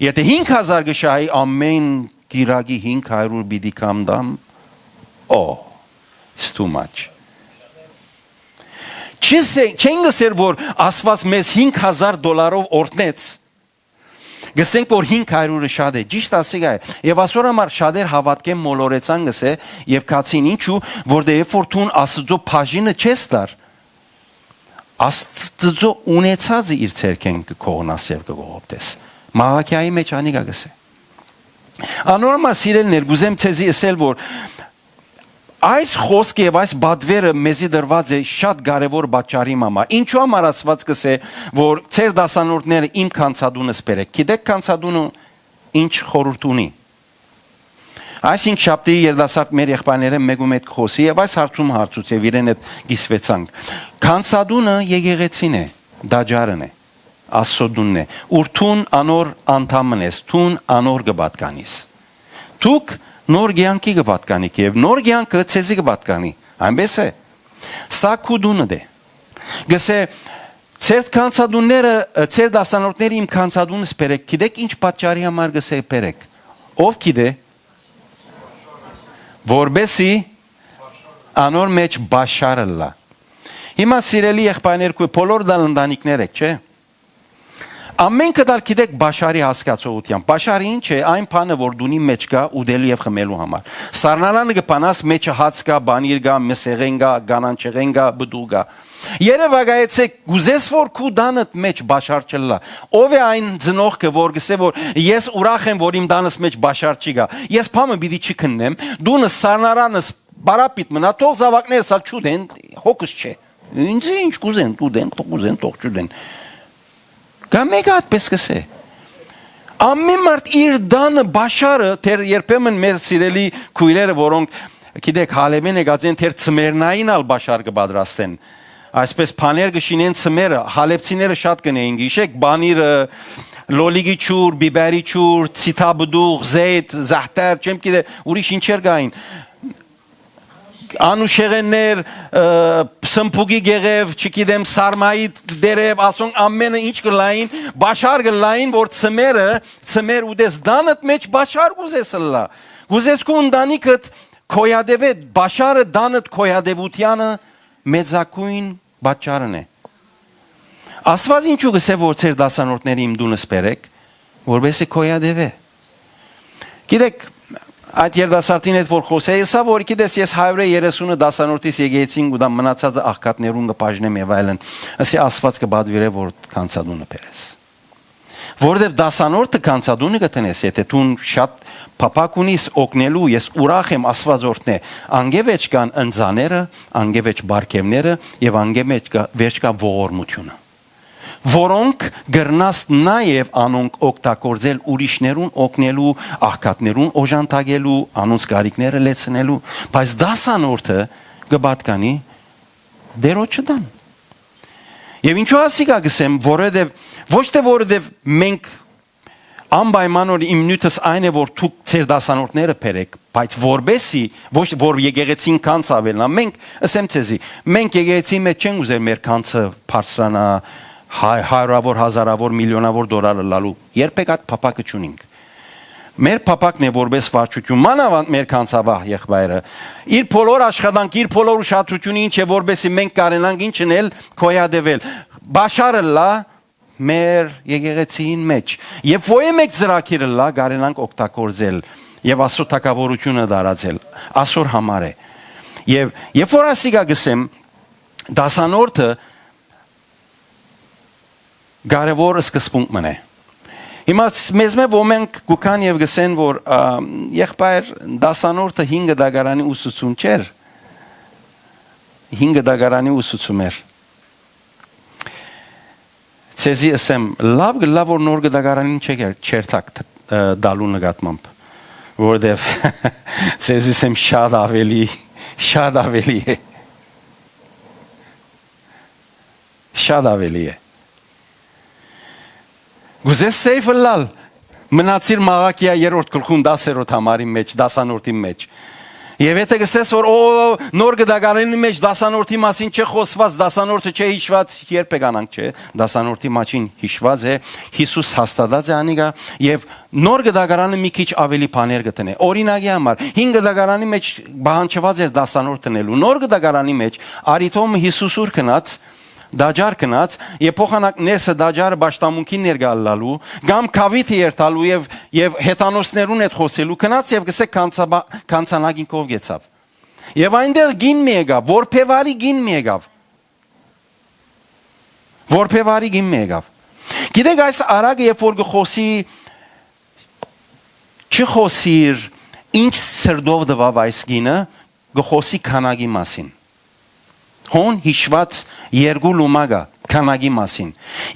Speaker 1: Եթե 5000 գշահի ամեն գիրագի 500 բիդի կամ դամ, it's too much։ Չեն գսեր, որ Աստված մեզ $5000 օրհնեց։ Գսենք, որ 500-ը շատ է, ճիշտ ասիկա է։ Եվ ասոր համար շատեր հավատքեն մոլորեցան գսե եւ կացին ինչու, որտեղ երբ որ տուն Աստծո բաժինը չես տար, Աստծո ունեցածը իր ցերքեն կողնաս եւ կողոպտես։ Մաղաքիայի մեջ անիկա գսե։ Անորմալ սիրելներ, գուզեմ ցեզի ասել, որ այս խոսքը եւ այս բադվերը մեզի դրված է շատ կարեւոր բաճարի համար։ Ինչու համար Աստված կսե, որ ծեր դասանորդները իմ կանցադունս բերեք։ Գիտեք կանցադունը ինչ խորհուրդ ունի։ Այսինքն շաբթի երդասարդ մեր եղբայրները մեգում հետ խոսի եւ այս հարցում հարցուց եւ իրեն հետ գիսվեցանք։ Կանցադունը եկեղեցին է, դաջարն է, Աստծոդունն է։ Ուրթուն անոր անդամն ես, թուն անոր գբատկանիս։ Դուք նոր գյանքի կպատկանի եւ նոր գյանքը ցեզի կպատկանի այնպես է սա քուդունը դե գսե ցերտ կանցադունները ցեր դասանորդները իմ կանցադունս բերեք գիտեք ինչ պատճառի համար գսե բերեք ով գիտե որբեսի անոր մեջ բաշարը լա հիմա սիրելի եղբայրներ քո բոլոր դալնդանիկներ եք չէ Ամենքը դալ գիտեք բաշարի հասկացողությամբ։ Բաշարը ինչ է, այն բանը, որ դունի մեջ կա ուդելու եւ խմելու համար։ Սառնարանը կփանաս մեջը հաց կա, բանիր կա, մսեղեն կա, գանանչեղեն կա, բդու կա։ Երևակայեցեք գուզես որ քու դանդ մեջ բաշար չլա։ Ով է այն ծնողքը, որ գսե որ ես ուրախ եմ, որ իմ դանս մեջ բաշար չի գա։ Ես փամը պիտի չքննեմ, դունը սառնարանս բարապիտ մնա, թող զավակներս ալ չուդեն, հոգս չէ։ Ինչ կուզեն, տուդեն, կուզեն, թող չուդեն։ Գամեգա այդպես կսե։ Ամեն մարդ իր դանը բաշարը թեր երբեմն մեր սիրելի քույրերը, որոնք գիտեք հալեմեն եկածեն թեր ծմերնային ալ բաշար կպատրաստեն։ Այսպես բաներ կշինեն ծմերը, հալեպցիները շատ կնեին գիշեք, բանիրը լոլիգի ճուր, բիբերի ճուր, ցիտաբդուղ, զեյթ, զահտեր, չեմ գիտե, ուրիշ ինչեր կային։ Անուշեղեններ, սմփուգի գեղև, չգիտեմ, սարմայի դերև, ասոնք ամենը ինչ կլային, բաշար կլային, որ ծմեր ուդես դանդ մեջ բաշար գուզես լա։ Գուզես քո ընտանիքդ քոյադևե, բաշարը դանդ քոյադևությանը մեծակույն բաճարն է։ Աստված ինչու գսե որ ծեր դասանորդների իմ դունս բերեք, որբեսի քոյադևե։ Գիտեք Այդ երդասարտին հետ որ խոսեի, սա որ գիտես ես 130 դասանորդից եկեցին ու դա մնացածը աղքատներուն կբաժնեմ եւ այլն։ Ասի Աստված կբադվիրե որ կանցադունը բերես։ Որովհետեւ դասանորդը կանցադունը կտնես, եթե դու շատ փափակ ունիս օգնելու, ես ուրախ եմ Աստված օրհնե։ Անգևեջ կան ընձաները, անգևեջ բարգևները եւ անգևեջ վերջ կա ողորմությունը։ Որոնք գրնաս նաև անոնք օգտագործել ուրիշներուն օգնելու, աղքատներուն օժանդակելու, անոնց կարիքները լեցնելու, բայց դասանորդը կպատկանի դերոջը դան։ Եվ ինչու ասիկա գսեմ, որովհետև ոչ թե որովհետև մենք անպայմանորեն իմ նյութս այն է, որ դուք ձեր դասանորդները բերեք, բայց որբեսի ոչ որ եկեղեցին կանց ավելնա, մենք ասեմ ցեզի, մենք եկեղեցի մեջ չենք ուզել մեր կանցը բարձրանա հարյուրավոր, հազարավոր, միլիոնավոր դոլարը լալու, երբեք այդ փապակը չունենք։ Մեր փապակն է որպես վարչություն, մանավանդ մեր կանցավահ եղբայրը, իր բոլոր աշխատանք, իր բոլոր ուշադրությունը ինչ է, որպեսզի մենք կարենանք ինչ անել, քոյադևել։ Բաշարը լա մեր եկեղեցին մեջ։ Եվ ո՞ե մեկ ծրագիրը լա կարենանք օգտագործել եւ Աստծո թակավորությունը դարածել։ Աստծո համար է։ Եվ երբ որ ասիկա գսեմ, դասանորդը Կարևոր սկզբունքն է։ Հիմա մեզ ոմենք գուքան եւ գսեն որ եղբայր դասանորդը 5 դագարանի ուսուցում չէր։ 5 դագարանի ուսուցում էր։ Ցեզի ասեմ լավ որ նոր դագարանին չերթակ դալու նկատմամբ։ Որովհետեւ ցեզի ասեմ շատ ավելի է։ Շատ ավելի է։ Գուզես սեյֆը լալ, մնացիր մաղաքիա երորդ գլխուն 10-րդ համարի մեջ, դասանորդի մեջ։ Եվ եթե գսես որ նոր գդագարանի մեջ դասանորդի մասին չէ խոսված, դասանորդը չէ հիշված, երբ եկանանք չէ, դասանորդի մասին հիշված է, Հիսուս հաստատած է անիգա եւ նոր գդագարանը մի քիչ ավելի բաներ գտնե։ Օրինակի համար 5 գդագարանի մեջ բանջված էր դասանորդ տնելու, նոր գդագարանի մեջ արիթոմ Հիսուս ուր գնաց դաջար կնած եւ փոխանակ ներսը դաջարը ճշտամունքին ներգալալու կամ կավիթ երթալու եւ հետանոսներուն հետ խոսելու կնած եւ գսե կանցանագին կով գեցավ եւ այնտեղ գին մի եկավ որփեվարի գին մի եկավ որփեվարի գին մի եկավ գիտեք այս արագը երբ որ գխոսի չխոսիր ինչ սրդով դվավ այս գինը գխոսի քանագի մասին Հոն հիշված երկու լումագա քանագի մասին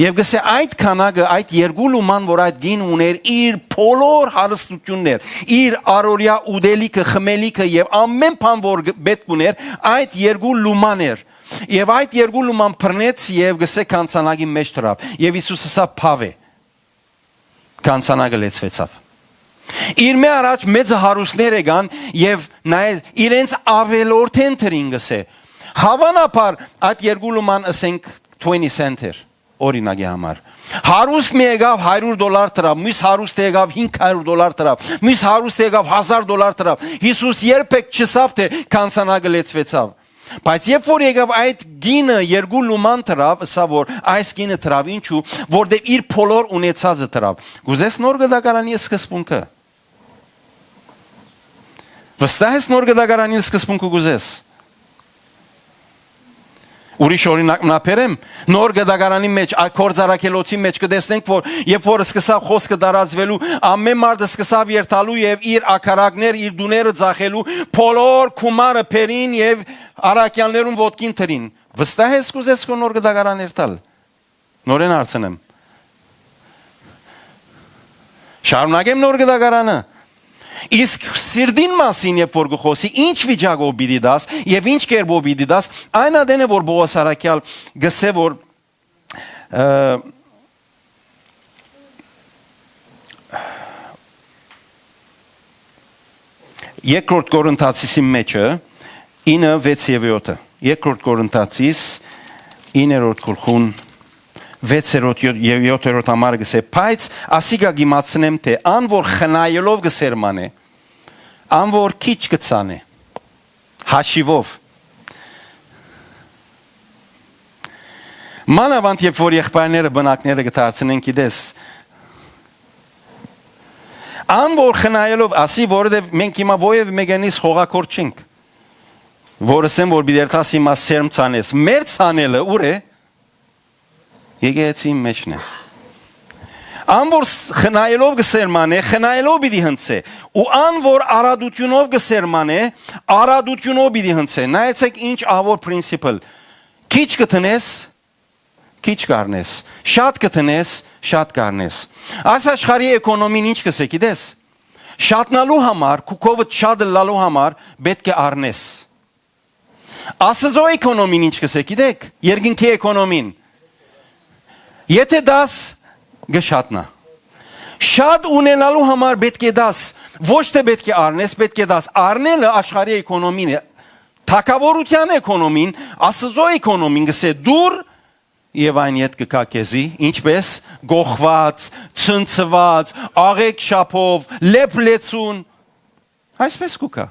Speaker 1: եւ գսե այդ քանագը այդ երկու լուման որ այդ գին ուներ իր բոլոր հարստություններ իր արորիա ուդելիքը խմելիքը եւ ամեն բան որ պետք ուներ այդ երկու լումաներ եւ այդ երկու լուման բռնեց եւ գսե կանցանագի մեջ դրավ եւ Հիսուսը սա փավ է կանցանագը լեցվեցավ Իր մե առաջ մեծ հարուստներ եկան եւ նայ իրենց ավելորդեն տրին գսե Հավանաբար այդ երկու լուման ասենք 20 cent-էր օրինակի համար Հարուստ մի եկավ $100 տրավ մյուս հարուստ եկավ $500 տրավ մյուս հարուստ եկավ $1000 տրավ Հիսուս երբեք չսավ թե կանցանագը լեցվեցավ Բայց երբ որ եկավ այդ գինը երկու լուման տրավ սա որ այս գինը տրավ ինչու որտեղ իր բոլոր ունեցածը տրավ Գուզես նոր գդակարանի սկզբունքը Վստահ ես նոր գդակարանի սկզբունքը գուզես Ուրիշ օրինակ մնապերեմ, նոր գդագարանի մեջ, կորձարակելոցի մեջ կդեսնենք, որ երբ որ սկսավ խոսքը դարածվելու, ամեն մարդը սկսավ երթալու և իր ակարակներ, իր դուները ձախելու, բոլոր կումարը պերին և արակյաններուն ոտքին տրին։ Վստահ ես կուզես կո նոր գդագարան երթալ։ Նորեն արցնեմ։ Շարունակեմ նոր գդագարանը։ Իսկ սիրդին մասին երբ որ գխոսի ինչ վիճակով պիտի դաս եւ ինչ կերպով պիտի դաս այն ադեն է որ Բողոս Արաքյալ գսե որ Երկրորդ Կորինթացիսի մեջը 9:6-7 Երկրորդ Կորինթացիս 9-րդ գլխուն 6-րդ եւ 7-րդ համարը գսե բայց ասիգա գիմացնեմ թե ան որ խնայելով գսերմանե ան որ քիչ գցանե հաշիվով մանավանդ երբ որ եղբայրները բնակները գտարցնեն գիտես ան որ խնայելով ասի որովհետեւ մենք հիմա ովև մեգանից հողակոր չենք որսեմ որ բիդերտաս հիմա սերմ ցանես մեր ցանելը ուր է Եկեցի մեջն է Ան որ խնայելով գսերմանե խնայելով պիտի հնցե ու ան որ արադությունով գսերմանե արադությունով պիտի հնցե նայեցեք ինչ ավոր principle քիչ կտնես քիչ կառնես շատ կտնես շատ կառնես այս աշխարհի էկոնոմին ինչ կսե գիտես շատնալու համար քուկովը շատ լալու համար պետք է առնես ասզո էկոնոմին ինչ կսե գիտեք երկինքի էկոնոմին Եթե դաս գշատնա Շատ ունենալու համար պետք է դաս ոչ թե պետք է առնես պետք է դաս առնելը աշխարհի էկոնոմին է թակավորության էկոնոմին ասզո էկոնոմին գսե դուր եւ այն իդ կկա քեզի ինչպես գողված ցնցված աղեկ շապով լեփլեցուն այսպես կուկա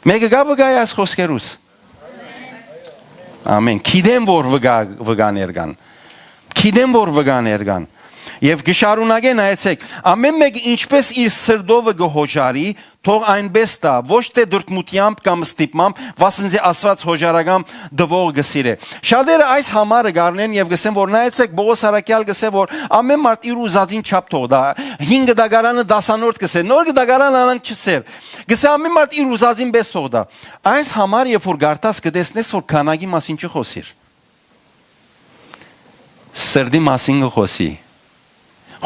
Speaker 1: Մեկը գա վգայ այս խոսքերուս Ամեն Գիտեմ որ վգաներ կան Գիտեմ որ վգաներ կան Եվ գշարունակե նայեցեք ամեն մեկ ինչպես իր սրդովը գհոժարի թող այնպես տա ոչ թե դրդմությամբ կամ ստիպմամբ վասնզի ասված հոժարական դվող գսիրե Շատերը այս համարը գառնեն եւ գսեն որ նայեցեք Բողոս Արաքյալ գսե որ ամեն մարդ իր ուզածին չափ թող դա 5 դագարանը դասանորդ գսե նոր դագարան անանք չսեր գսե ամեն մարդ իր ուզածին բես թող դա այս համարը երբ որ գարտաս կտեսնես որ քանակի մասին չխոսիր Սրդի մասին գխոսի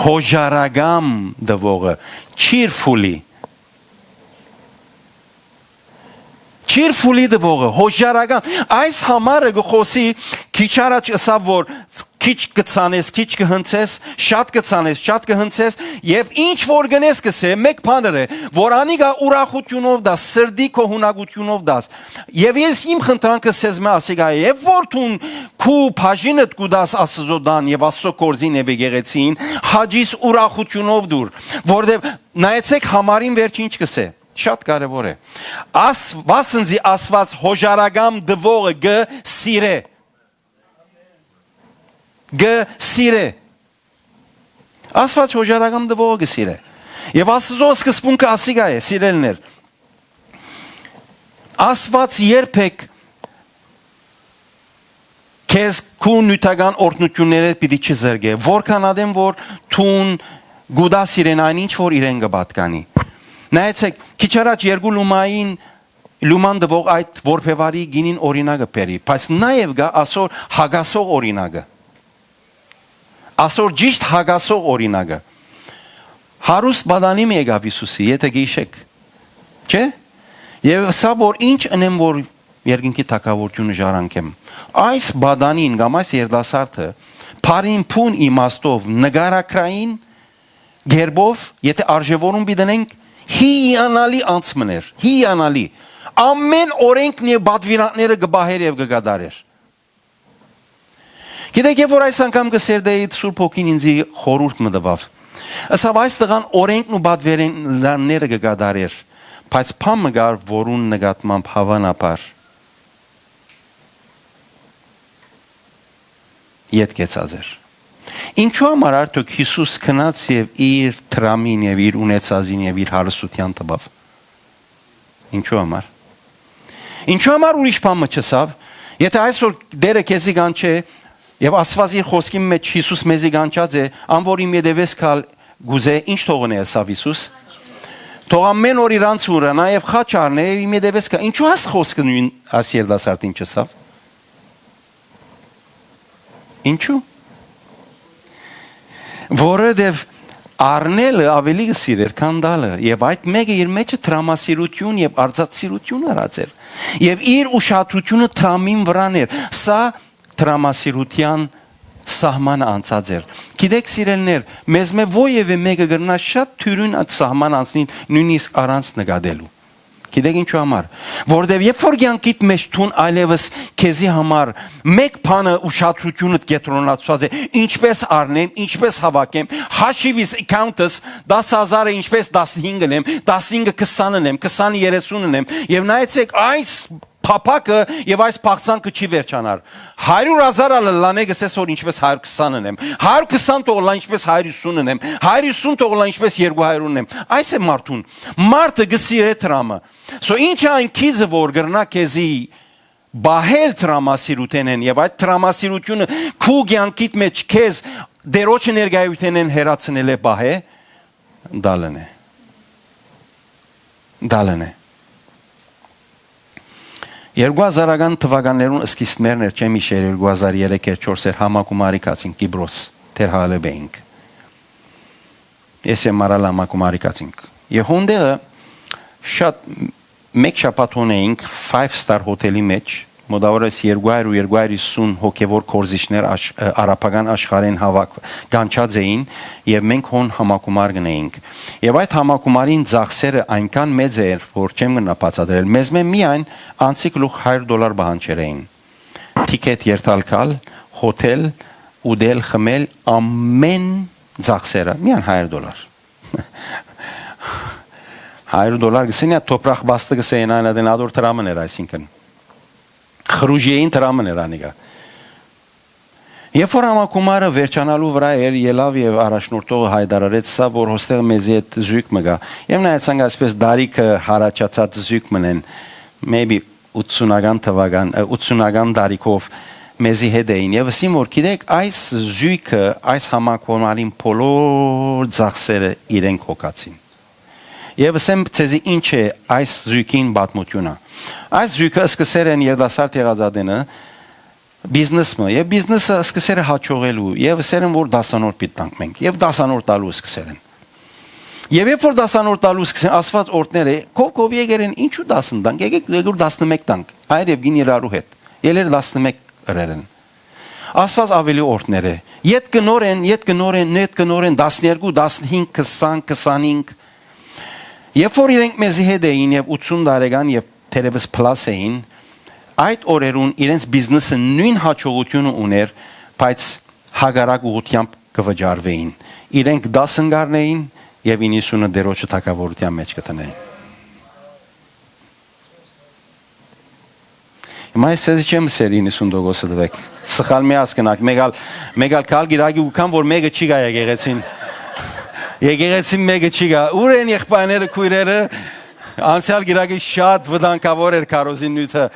Speaker 1: Հոժարագամ դվողը Չիրֆուլի դվողը հոժարագամ Այս համարը գխոսի քիչ առաջ ասավ որ քիչ կցանես, քիչ կհնցես, շատ կցանես, շատ կհնցես եւ ինչ որ գնես կսե, մեկ բաներ է, որ անիգա ուրախությունով դա, սրդի քո հունակությունով դաս։ Եվ ես իմ խնդրանքը սեզ մե ասիգա, եւ որ տուն քու բաժինդ կուդաս Աստծոդան եւ Աստծո կորձին եւ եկեղեցին, հաջիս ուրախությունով դուր, որովհետեւ նայեցեք համարին վերջ ինչ կսե։ Շատ կարևոր է։ Ասվասնզի ասված հոժարագամ դվողը գ սիրե։ Գ սիրե։ Ասված հոժարագամ դվողը գ սիրե։ Եվ Աստծո սկզբունքը ասիգա է, սիրելներ։ Ասված երբեք քեզ քու նյութական օրհնությունները պիտի չզրգե։ Որքան ադեմ որ թուն գուդա սիրեն այն ինչ որ իրեն կպատկանի։ Նայեցեք, քիչ առաջ երկու լուման դվող այդ որբևարի գինին օրինակը բերի, բայց նաև գա ասոր հագասող օրինակը։ Ասոր ճիշտ հագասող օրինակը։ Հարուստ բադանի մի եկավ Հիսուսի, եթե գիշեք։ Չէ՞։ Եվ սա որ ինչ ընեմ որ երկինքի թակավորությունը ժառանգեմ։ Այս բադանին կամ այս երդասարտը բարին փուն իմաստով նգարակրային գերբով, եթե արժևորում բիդնենք հիանալի անցմներ, հիանալի։ Ամեն օրենքն եւ բադվիրանքները գբահեր եւ գգադարեր։ Գիտեք, որ այս անգամ գսերդեի Սուրբ Հոգին ինձի խորհուրդ մտավ։ Ասավ այս տղան օրենքն ու բադվիրանքները գգադարեր, բայց փամը գար որուն նկատմամբ հավանաբար յետքեցած էր։ Ինչու համար արդյոք Հիսուս քնած եւ իր տրամին եւ իր ունեցածին եւ իր հարստության տվավ։ Ինչու համար։ Ինչու համար ուրիշ բան չսավ։ Եթե այսօր դերը քեզի կանչե եւ Աստված իր խոսքի մեջ Հիսուս մեզի կանչած է, անորի մեդևես կալ գուզե ինչ թողնե ասավ Հիսուս։ Թող ամեն օր իրանց ուրա նաեւ խաչ առնե եւ մեդևես կա։ Ինչու աս խոսքը նույն աս երդասարտին չսավ։ Ինչու։ Որովհետև առնելը ավելի սիրեր քան տալը եւ այդ մեկը իր մեջը տրամասիրություն եւ արծաթսիրություն արածեր եւ իր ուշադրությունը տրամին վրան էր սա տրամասիրության սահման անցած էր գիտեք սիրելներ մեզ մե ովևէ մեկը գրնա շատ թյուրին այդ սահման անցնին նույնիսկ առանց նկատելու գիտեք ինչու համար որովհետև երբ որ ցանկիտ մեջ թուն այլևս քեզի համար մեկ բանը ուշադրությունը կենտրոնացած է ինչպես առնեմ ինչպես հավաքեմ հաշիվիս account-ս 10000-ը ինչպես 15-ն եմ 15-ը 20-ն եմ 20-ը 30-ն եմ եւ նայեցեք այս Փապակը եւ այս փախցանքը չի վերջանար 100,000 լանե գսես որ ինչպես 120-ն եմ 120 տողլա ինչպես 150-ն եմ 150 տողլա ինչպես 200-ն եմ այս է մարդուն մարդը գսիրե տրամը so ինչ այն քիզը որ գրնա քեզի բահել տրամասիրութենեն եւ այդ տրամասիրությունը քու ցանկիտ մեջ քեզ դերոջ էներգայութենեն հերացնել է բահե դալն է 2000-ական թվականներուն սկիզբներն էր չեմ իշեր 2003-4 էր համակումարի կացին Կիպրոս Թերհալեբեինք ես եմ մարալ համակումարի կացինք եւ հոնդերը շատ մեկ շաբաթ ունեինք 5-star հոթելի մեջ մոտավորապես 200-250 հոգևոր կորզիչներ արաբական աշխարհեն հավաք գանչած էին եւ մենք հոն համակումար գնեինք եւ այդ համակումարին ծախսերը այնքան մեծ էր որ չեմ գնա բացատրել մեզ միայն անցիկ լուխ $100 բանջեր էին տիկետ երթալքալ հոթել ուդել խմել ամեն ծախսերը միայն $100 $100 գսենյա տոպրախ բաստը գսեն այնադեն ադոր տրամն էր այսինքն Խրուժիային տրամն էր անիգա Երբ որ համակումարը վերջանալու վրա էր ելավ եւ առաջնորդողը հայտարարեց սա որ հոստեղ մեզի հետ զույգ մգա եւ նայեցանք այսպես դարիքը հարաճացած զույգ մնեն maybe 80-ական թվական 80-ական դարիքով մեզի հետ էին եւ ասին որ գիտեք այս զույգը այս համակումարին բոլոր ծախսերը իրենք հոգացին Եվ ասեմ ցեզի ինչ է այս զույգին պատմությունը Այս զույգը սկսել են երդասարտ եղածադենը բիզնեսը եւ բիզնեսը սկսել է հաջողելու եւ ասել են որ դասանոր պիտանք մենք եւ դասանոր տալու սկսել են Եվ երբ որ դասանոր տալու սկսեն ասված օրդները կով եկերեն ինչու դասն տանք եկեք 11 տանք այր եւ գին իրարու հետ ելեր 11 գրերեն Աստված ավելի օրհներ է։ Ետ կնորեն 12, 15, 20, 25 Երբ որ իրենք մեզի հետ էին եւ 80 տարեկան եւ թերևս պլաս էին, այդ օրերուն իրենց բիզնեսը նույն հաջողությունը ուներ, բայց հագարակ ուղղությամբ կվճարվեին։ Իրենք 10 ընկերներին եւ 90-ը դերոջը թակավորության մեջ կտնեին։ Հիմա ես չեմ սեր 90%-ը դվեք։ Սխալ մի հասկնակ, մեգալ կալ գիրագի ու կան, որ մեկը չի գա եկեղեցին։ Եկեղեցին մեկը չի գա։ Ուր են եղբայրները, քույրերը, անցյալ գիրագի շատ վտանգավոր էր քարոզին նյութը։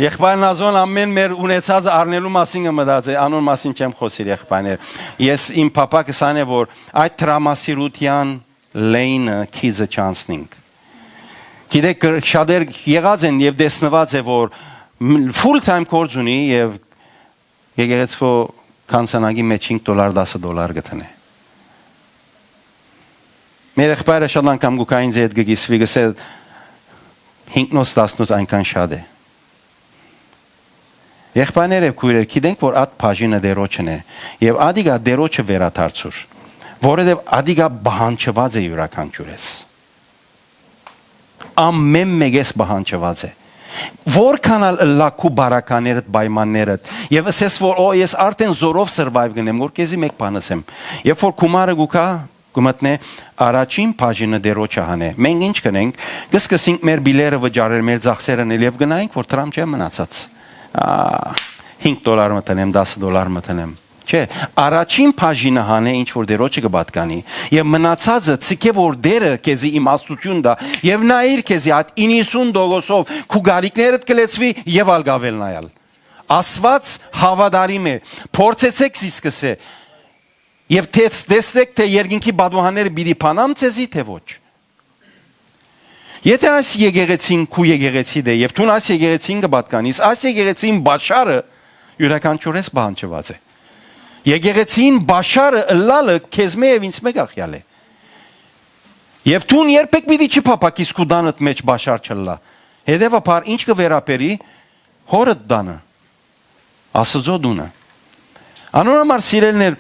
Speaker 1: Եղբայրն ազոն ամեն մեր ունեցած առնելու մասին մտած է, անոր մասին չեմ խոսիր եղբայրներ։ Ես իմ պապակս այն է, որ այդ տրամասիրության լայնը քիզը չանցնենք։ Գիտեք, շատեր եղած են եւ դեսնված է, որ full time կորձ ունի եւ եկեղեցու կանցանակի մեջ $5 $10 գտնե։ Մեր եղբայրը շատ անգամ գուկային ձետ գգիսվի գսե 5-10 այնքան շատ է։ Եղբայրները քույրեր գիտենք որ այդ բաժինը դերոջն է եւ ադիգա դերոջը վերաթարցուր որովհետեւ ադիգա բանջված է յուրաքանչյուրես ամեն մեկես բանջված է որքան լակու բարականերդ պայմաններդ եւ ասես որ ես արդեն զորով survive գնեմ որ քեզի մեկ բան ասեմ երբ որ գումարը գուկա գմտնե առաջին բաժինը դերոջը հանե մենք ինչ կնենք կսկսենք մեր բիլերը վճարել մեր ծախսերը նել եւ գնայինք որ տրամ չէ մնացած $5 մտնեմ $10 մտնեմ չէ առաջին բաժինը հանե ինչ որ դերոջը կպատկանի եւ մնացածը ցիկե որ դերը քեզի իմաստություն դա եւ նայիր քեզի այդ 90%-ով քու գարիկներդ կլեցվի եւ ալգավել նայալ ասված հավատարիմ է փորձեցեք սկսե եւ տեսեք թե երկինքի բադուհաները բիդի փանամ ցեզի թե ոչ Եթե այս եկեղեցին քու եկեղեցի դե եւ դու այս եկեղեցին կպատկանիս այս եկեղեցին բաշարը յուրաքանչյուրես բանջված է Եկեղեցին բաշարը լալը քեզ մե եւ ինձ մեկ ախյալ է Եվ դու երբեք պիտի չփապակիս քու դանդ մեջ բաշար չլա Հետևաբար ինչ կվերապերի հորդ դանը Աստծո դունը Անոնամար սիրելներ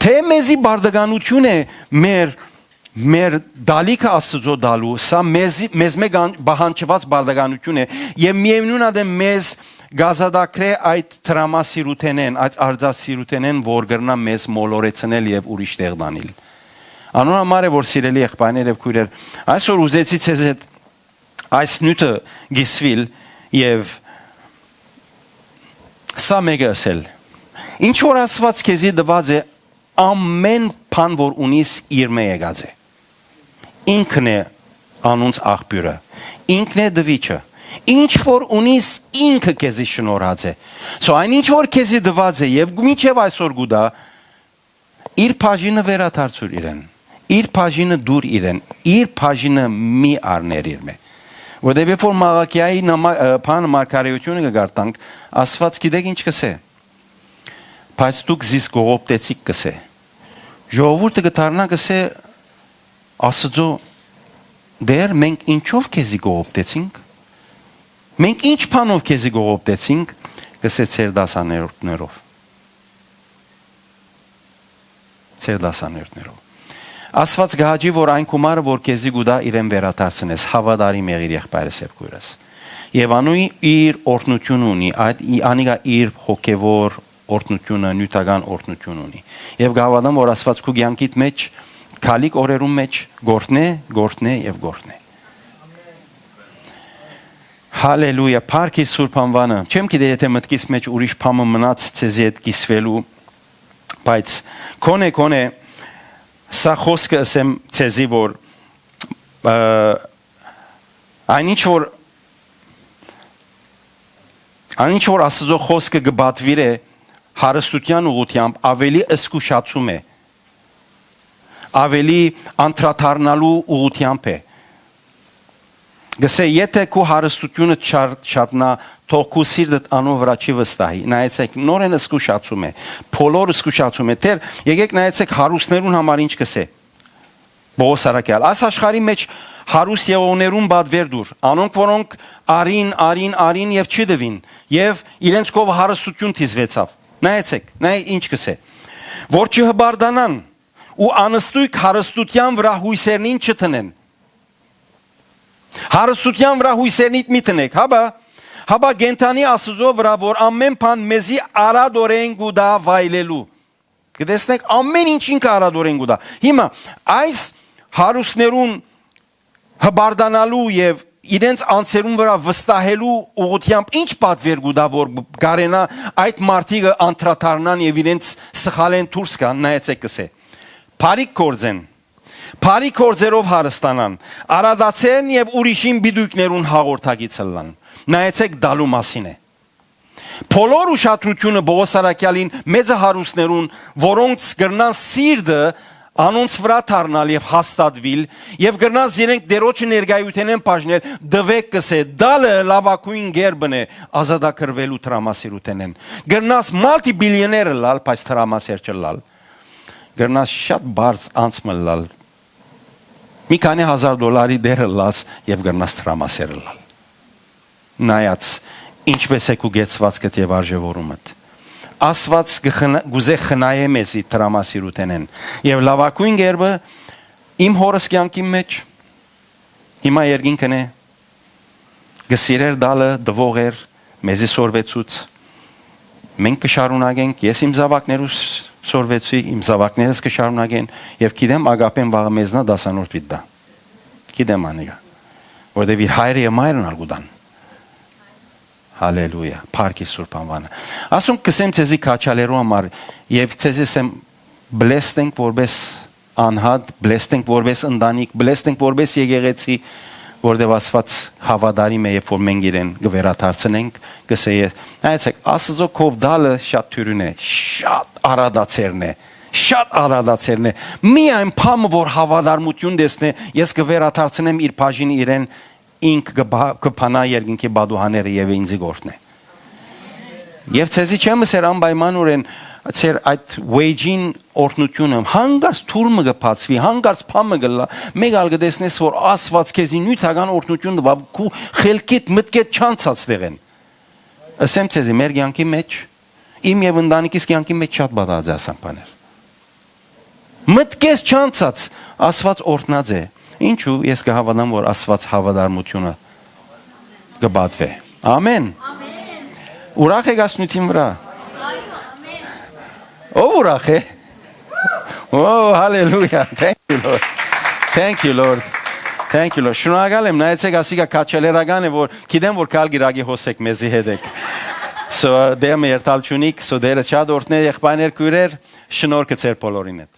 Speaker 1: թե մեզի բարդականություն է մեր դալիքը Աստծո դալու սա մեզ մեկ բահանջված բարդականություն է եւ միևնույն է մեզ գազադակրե այդ տրամասիրութենեն այդ արձասիրութենեն որ գրնա մեզ մոլորեցնել եւ ուրիշ տեղ դանել անոնամար է որ սիրելի եղբայրներ եւ քույրեր այսօր ուզեցի ցեզ հետ այս նյութը գիսվիլ եւ սա մեկը ասել ինչ որ ասված քեզի դված է ամեն բան որ ունիս իր մե եկած է ինքն է անոնց աղբյուրը ինքն է դվիճը ինչ որ ունիս ինքը քեզի շնորհած է so այն ինչ որ քեզի դված է եւ մինչեւ այսօր գուտա իր բաժինը վերաթարցուր իրեն իր բաժինը դուր իրեն իր բաժինը մի առներ իր մե որտեւ որ մաղաքիայի բան մարգարեությունը կգարտանք ասված գիտեք ինչ կսե բայց դուք զիս գողոպտեցիք կսե ժողովուրդը կդառնա կսե Աստծո դեր մենք ինչով քեզի գողոպտեցինք մենք ինչ բանով քեզի գողոպտեցինք կսե ծեր դասաներորդ Աստված գահաջի որ այն կումարը որ քեզի գուտա իրեն վերադարձնես հավատարի մեղիր եղբայրս եւ քույրս եւ անուի իր օրհնություն ունի այդ անիգա իր հոգեվոր օրհնությունը նյութական օրհնություն ունի եւ գավադամ որ Աստված քու կյանքիդ մեջ քալիկ օրերում մեջ գործնե եւ գործնե Հալելույա Փարքի Սուրբ անվանը չեմ գիտե եթե մտքիս մեջ ուրիշ բան մնաց ցեզի հետ կիսվելու բայց կոնե սա խոսքը ասեմ ցեզի որ այնինչ որ Աստծո խոսքը գբատվիր է հարստության ուղությամբ ավելի ըսկուշացում է ավելի անդրադառնալու ուղությամբ է գսե եթե քու հարստությունը չատնա թող քու սիրտդ անով վրա չի վստահի նայեցեք նորեն ըսկուշացում է բոլոր ըսկուշացում է եկեք նայեցեք հարուստներուն համար ինչ կսե Բողոս Արաքյալ այս աշխարհի մեջ հարուստ եղողներուն բադվեր դուր, անոնք որոնք արին եւ չդվին եւ իրենց կով հարստություն թիզվեցավ։ Նայեցեք, նայ ինչ կսե։ Որ չհբարդանան ու անստույկ հարստության վրա հույսերնին չտնեն։ Հարստության վրա հույսերնիդ մի տնեք, հաբա գենթանի Աստծո վրա, որ ամեն բան մեզի արադորեն գուդա վայլելու։ Գտեսնեք, ամեն ինչ ինքը արադորեն գուդա։ Հիմա այս հարուստներուն հբարդանալու եւ իրենց անձերուն վրա վստահելու ուղղությամբ ինչ պատվեր գուդա, որ գարենա այդ մարդիկը անդրադառնան եւ իրենց սխալեն դուրս գան, նայեցեք կսե։ Փարիկ կորձեն, փարիկ կորձերով հարստանան, արադացեն եւ ուրիշին բիդույքներուն հաղորդագից լան։ Նայեցեք դալու մասին է։ Բոլոր ուշադրությունը Պողոս Արաքյալին մեծը հարուստներուն, որոնց գրնան սիրտը անոնց վրա թարնալ եւ հաստատվիլ եւ գրնաս իրենք դերոջը ներգայութենեն բաժնել դվեք կսե դալը լավակույն գերբն է ազատագրվելու տրամասիրութենեն գրնաս մալտի բիլիոները լալ բայց տրամասեր չլալ գրնաս շատ բարձ անցմլալ մի քանի $1000 դերը լաց եւ գրնաս տրամասեր լալ նայած ինչպես է կուգեցվածքդ եւ արժեվորումդ Ասված գուզե խնայե մեզի տրամասիրութենեն եւ լավակույն գերբը իմ հորս կյանքի մեջ հիմա երկինքն է գսիրեր դալը դվողեր մեզի սորվեցուց մենք կշարունակենք ես իմ զավակներուս սորվեցի իմ զավակներս կշարունակեն եւ գիտեմ ագապեն վաղը մեզնա դասանորդ պիտա գիտեմ անիգա որտեւ իր հայրը եւ մայրն արգուդան Հալելույա, Փարքի Սուրբ անվանը։ Ասում կսեմ ցեզի քաչալերու համար եւ ցեզի բլեստնք որպես անհատ, բլեստնք որպես ընտանիք, բլեստնք որպես եկեղեցի, որտեղ Աստված հավատարի է, երբ որ մենք իրեն գվերաթարցնենք, կսե նայեցեք, Աստծո կով դալը շատ թյուրին է, շատ արադացերն է։ Միայն փամը որ հավատարմություն դեսնե, ես գվերաթարցնեմ իր բաժին իրեն ինք կփանա երկինքի բադուհաները եւ ինձի գործն է։ Եվ ցեզի չեմ ասեր անպայմանորեն ցեր այդ wage-ին օրհնությունը հանգարց թուրմը կփածվի, հանգարց փամը գլա, մեկ ալ կտեսնես որ Աստված քեզի նյութական օրհնություն տվա, քու խելքիդ մտքեդ չանցած դեղեն։ Ասեմ ցեզի մեր կյանքի մեջ, իմ եւ ընտանիքիս կյանքի մեջ շատ բադած է ասան բաներ։ Մտքես չանցած Աստված օրհնած է։ Ինչու ես կհավատամ որ Աստված հավատարմությունը կբադվե։ Ամեն։ Ուրախ եք ասնության վրա։ Ով ուրախ է։ Oh, hallelujah. Thank you, Lord. Շնորհակալ եմ, նայեցեք ասիկա քաչելերական է որ գիտեմ որ կալ գիրագի հոսեք մեզի հետ եք։ So դեմ երթալ չունիք, so դերը շատ օրհնե եղբայրներ քույրեր, շնորհքը ձեր բոլորին հետ։